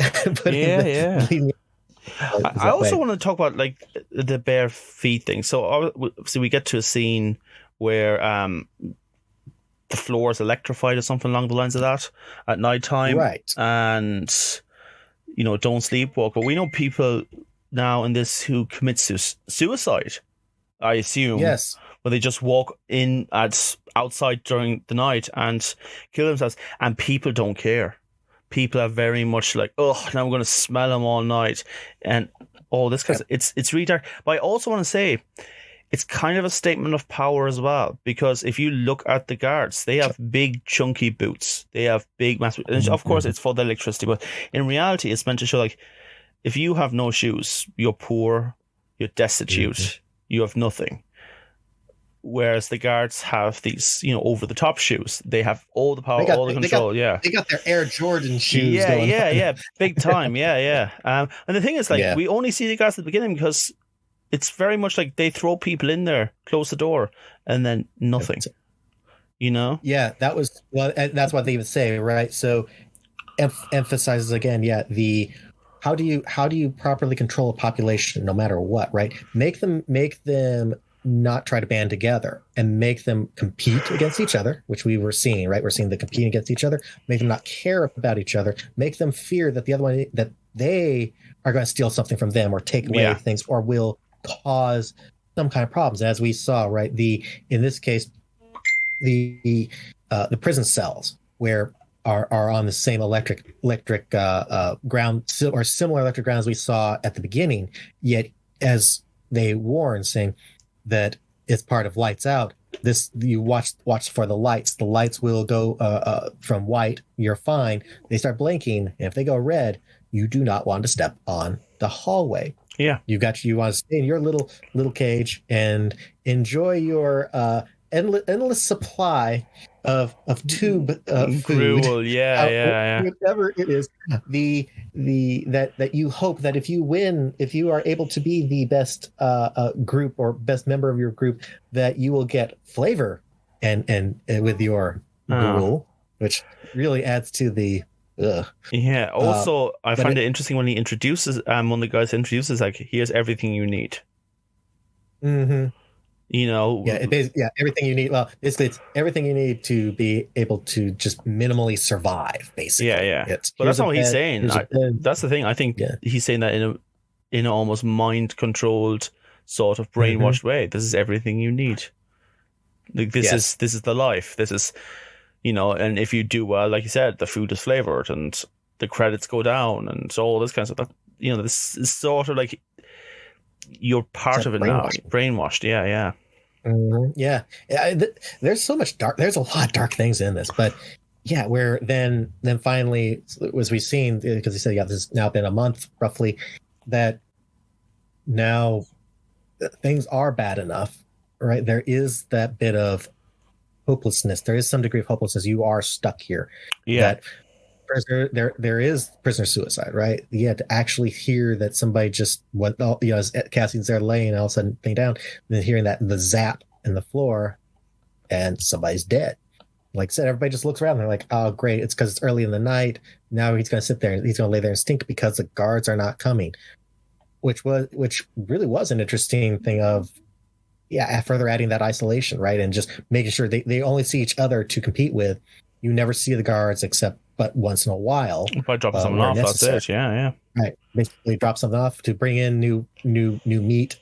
I also want to talk about like the bare feet thing. So we get to a scene where the floor is electrified or something along the lines of that at nighttime, right? And don't sleepwalk. But we know people now in this who commit suicide, I assume. Yes. Where they just walk in outside during the night and kill themselves, and people don't care. People are very much like, oh, now I'm going to smell them all night, and all this because it's really dark. But I also want to say, it's kind of a statement of power as well, because if you look at the guards, they have big chunky boots, they have big massive. And of course, it's for the electricity, but in reality, it's meant to show like, if you have no shoes, you're poor, you're destitute, you have nothing. Whereas the guards have these, over the top shoes. They have all the power, all the control. They got their Air Jordan shoes. Big time. And the thing is, like, we only see the guards at the beginning because it's very much like they throw people in there, close the door, and then nothing. Yeah, that was and that's what they even say, right? So emphasizes again, how do you properly control a population, no matter what, right? Make them not try to band together and make them compete against each other, which we were seeing, right? We're seeing them competing against each other, make them not care about each other, make them fear that the other one, that they are going to steal something from them or take away things or will cause some kind of problems, as we saw, right? In this case, the prison cells where are on the same electric ground, or similar electric grounds we saw at the beginning. Yet, as they warn, saying that it's part of Lights Out, this you watch for the lights. The lights will go from white, you're fine. They start blinking, and if they go red, you do not want to step on the hallway. Yeah, You want to stay in your little cage and enjoy your endless supply of tube food. Gruel, yeah. Whatever it is, that you hope that if you are able to be the best group or best member of your group, that you will get flavor and with your gruel, which really adds to the. Yeah. Also, I find it interesting when he introduces one of the guys introduces, like, here's everything you need. Mm-hmm. You know. Yeah, everything you need. Well, basically, it's everything you need to be able to just minimally survive. Basically, Yeah. But that's not what he's saying. That's the thing. I think he's saying that in an almost mind controlled sort of brainwashed way. This is everything you need. Like this is the life. This is. You know, and if you do well, like you said, the food is flavored and the credits go down and all this kind of stuff. You know, this is sort of like you're part of it now. Brainwashed. Yeah. Mm-hmm. Yeah. There's so much dark. There's a lot of dark things in this, but yeah, where then finally, as we've seen, because he said, this has now been a month roughly, that now things are bad enough, right? There is that bit of hopelessness. There is some degree of hopelessness. You are stuck here. Yeah. That there is prisoner suicide, right? You had to actually hear that somebody just went, as Cassian's there laying, all of a sudden thing down, and then hearing that the zap in the floor, and somebody's dead. Like I said, everybody just looks around and they're like, oh, great. It's because it's early in the night. Now he's going to sit there and he's going to lay there and stink because the guards are not coming, which really was an interesting thing of, further adding that isolation, right? And just making sure they only see each other to compete with. You never see the guards except but once in a while. If I drop something off, necessary. That's it. Yeah. Right. Basically drop something off to bring in new meat,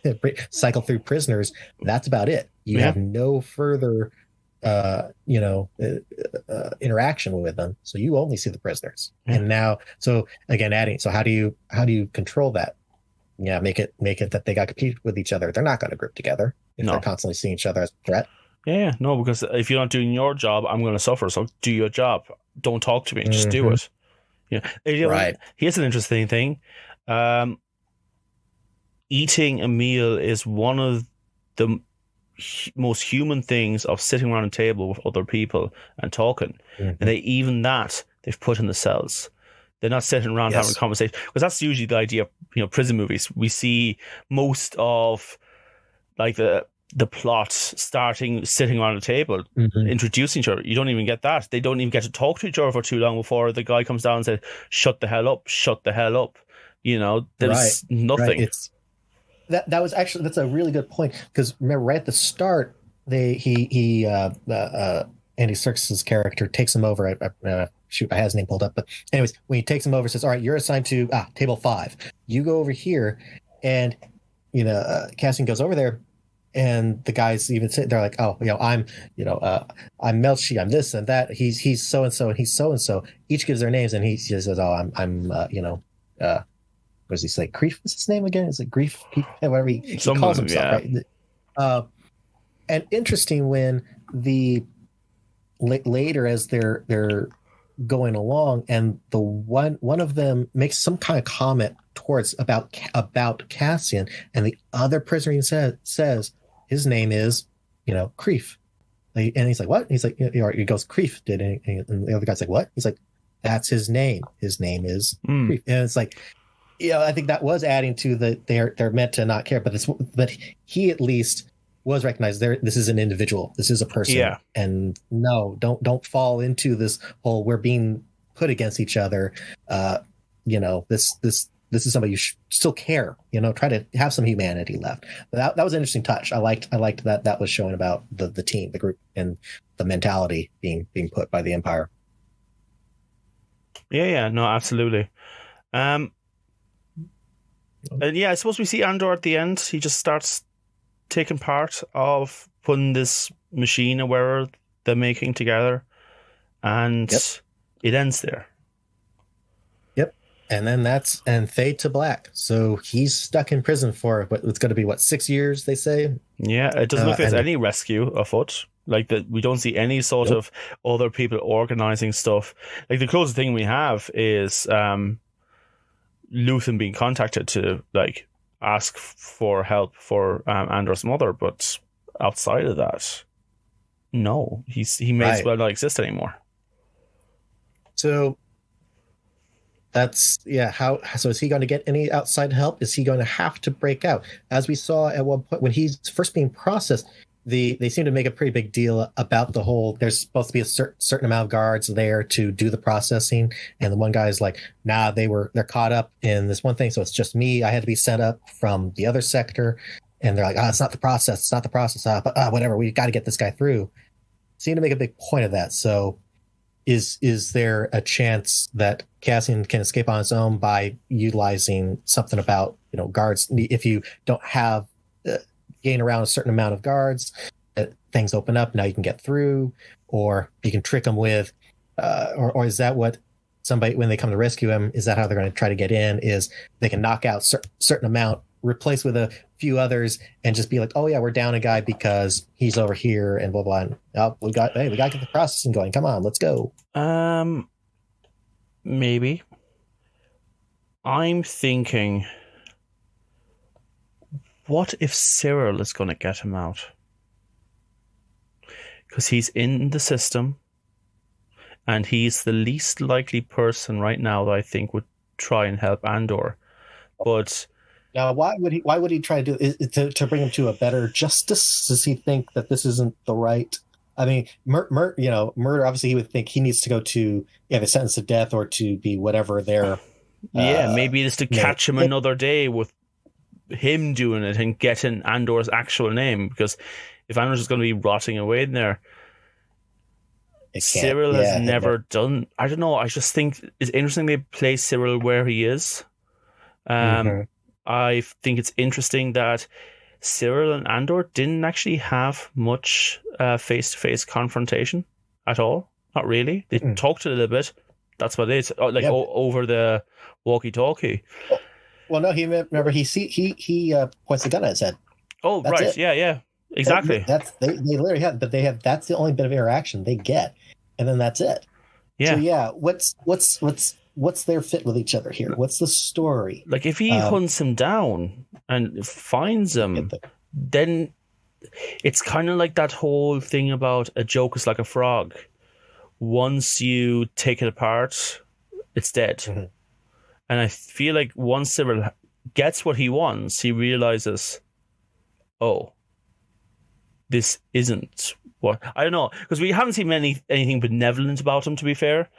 cycle through prisoners. That's about it. You have no further interaction with them. So you only see the prisoners. And now, so again, how do you control that? Yeah, make it that they got to compete with each other. They're not going to group together if they're constantly seeing each other as a threat. Yeah, no, because if you're not doing your job, I'm going to suffer. So do your job. Don't talk to me. Just do it. Right. Here's an interesting thing. Eating a meal is one of the most human things of sitting around a table with other people and talking. And they've put in the cells. They're not sitting around having a conversation, because that's usually the idea of prison movies. We see most of like the plot sitting around a table, introducing each other. You don't even get that. They don't even get to talk to each other for too long before the guy comes down and says, shut the hell up. There's nothing. Right. That was actually, that's a really good point, because remember right at the start, Andy Serkis's character takes him over. I had his name pulled up, but anyways, when he takes him over, says, all right, you're assigned to table 5. You go over here, and Cassian goes over there, and the guys even say, they're like, oh, I'm Melchi, I'm this and that. He's so and so, and he's so and so. Each gives their names, and he just says, oh, I'm what does he say? Grief? What's his name again? Is it Grief? Whatever he calls himself, right? And interesting when later as they're going along, and the one of them makes some kind of comment about Cassian, and the other prisoner says his name is Creef, and he's like, what? He's like, he goes, Creef did, and the other guy's like, what? He's like, that's his name. His name is Creef, and it's like, I think that was adding to they're meant to not care, but he at least was recognized there. This is an individual. This is a person. And no, don't fall into this whole we're being put against each other. This is somebody you still care. Try to have some humanity left. But that was an interesting touch. I liked that was showing about the team, the group, and the mentality being put by the Empire. Yeah, no, absolutely. And yeah, I suppose we see Andor at the end. He just starts taking part of putting this machine or whatever they're making together, and it ends there. Yep. And then fade to black. So he's stuck in prison for it's going to be 6 years, they say. Yeah, it doesn't look like there's any rescue afoot. Like that, we don't see any sort of other people organizing stuff. Like the closest thing we have is Luthen being contacted to like ask for help for Andor's mother, but outside of that, no, he may as well not exist anymore. So that's so is he going to get any outside help? Is he going to have to break out? As we saw at one point when he's first being processed, they seem to make a pretty big deal about the whole, there's supposed to be a certain amount of guards there to do the processing, and the one guy's like, nah, they're caught up in this one thing, so it's just me. I had to be sent up from the other sector, and they're like, it's not the process, but whatever, we got to get this guy through. Seem to make a big point of that. So is there a chance that Cassian can escape on his own by utilizing something about guards? If you don't have gain around a certain amount of guards, things open up, now you can get through, or you can trick them with or is that what somebody, when they come to rescue him, is that how they're going to try to get in? Is they can knock out certain amount, replace with a few others, and just be like, oh yeah, we're down a guy because he's over here and blah blah, and we got to get the processing going, come on, let's go. Maybe. I'm thinking, what if Cyril is going to get him out? Because he's in the system, and he's the least likely person right now that I think would try and help Andor. But now, why would he try to do it, to bring him to a better justice? Does he think that this isn't the right? I mean, murder. Obviously, he would think he needs to go to the sentence of death, or to be whatever their. Maybe it's to catch him another day with him doing it and getting Andor's actual name, because if Andor's just going to be rotting away in there, Cyril has never done. I don't know. I just think it's interesting they place Cyril where he is. I think it's interesting that Cyril and Andor didn't actually have much face-to-face confrontation at all. Not really. They talked a little bit. That's what it is. Over the walkie-talkie. Well, no, he points the gun at his head. Oh, that's right. It. Yeah. Exactly. They literally have, but that's the only bit of interaction they get, and then that's it. Yeah. So what's their fit with each other here? What's the story? Like, if he hunts him down and finds him, then it's kind of like that whole thing about a joke is like a frog. Once you take it apart, it's dead. Mm-hmm. And I feel like once Cyril gets what he wants, he realizes, oh, this isn't what... I don't know, because we haven't seen anything benevolent about him, to be fair.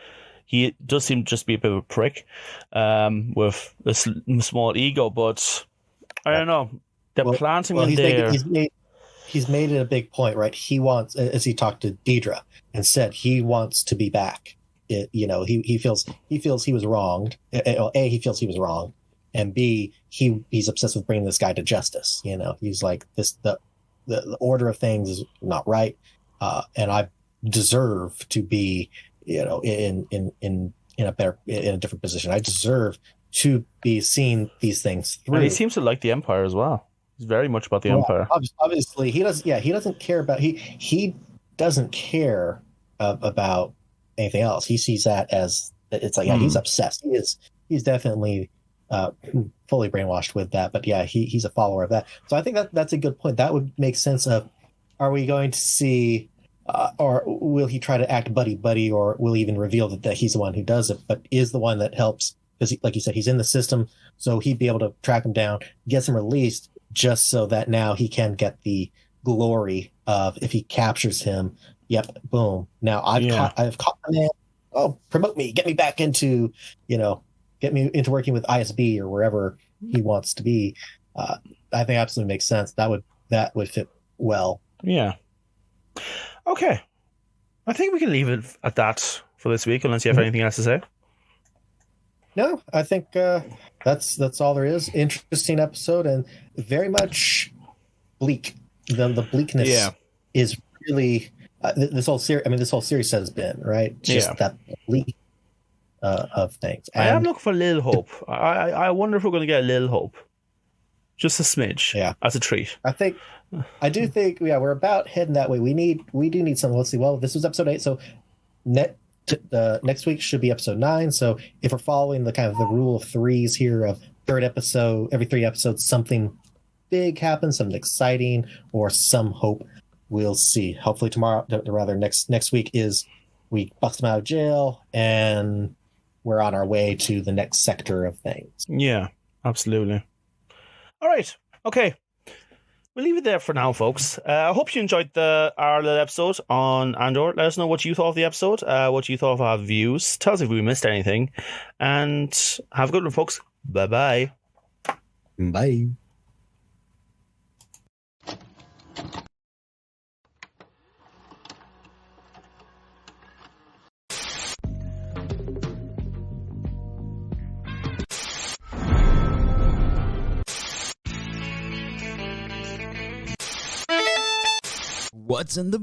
He does seem to just be a bit of a prick with a small ego, but I don't know. They're planting him there. He's made it a big point, right? He wants, as he talked to Deidre and said, he wants to be back. He feels he was wronged. A, he feels he was wrong, and B, he's obsessed with bringing this guy to justice. He's like, the order of things is not right, and I deserve to be, in a different position. I deserve to be seeing these things through. And he seems to like the Empire as well. He's very much about the Empire. Obviously, he does. Yeah, he doesn't care about he doesn't care about anything else. He sees that as, it's like, he's obsessed. He's definitely fully brainwashed with that. But yeah, he's a follower of that. So I think that's a good point. That would make sense of, are we going to see, or will he try to act buddy, or will he even reveal that he's the one who does it, but is the one that helps? Because like you said, he's in the system, so he'd be able to track him down, gets him released, just so that now he can get the glory of, if he captures him, yep, boom. Now I've caught the man. Oh, promote me, get me back into, get me into working with ISB or wherever he wants to be. I think absolutely makes sense. That would fit well. Yeah. Okay. I think we can leave it at that for this week, unless you have anything else to say. No, I think that that's all there is. Interesting episode and very much bleak. The bleakness Yeah. is really this whole series. I mean, this whole series has been right. Just that bleak of things. I am And looking for a little hope. I wonder if we're going to get a little hope, just a smidge, as a treat. I do think we're about heading that way. We do need something. Let's see. Well, this was episode 8, so next week should be episode 9. So if we're following the kind of the rule of threes here of third episode, every 3 episodes, something big happens, something exciting, or some hope. We'll see. Hopefully tomorrow, rather next week is we bust them out of jail and we're on our way to the next sector of things. Yeah, absolutely. All right. Okay. We'll leave it there for now, folks. I hope you enjoyed our little episode on Andor. Let us know what you thought of the episode, what you thought of our views. Tell us if we missed anything. And have a good one, folks. Bye-bye. Bye. What's in the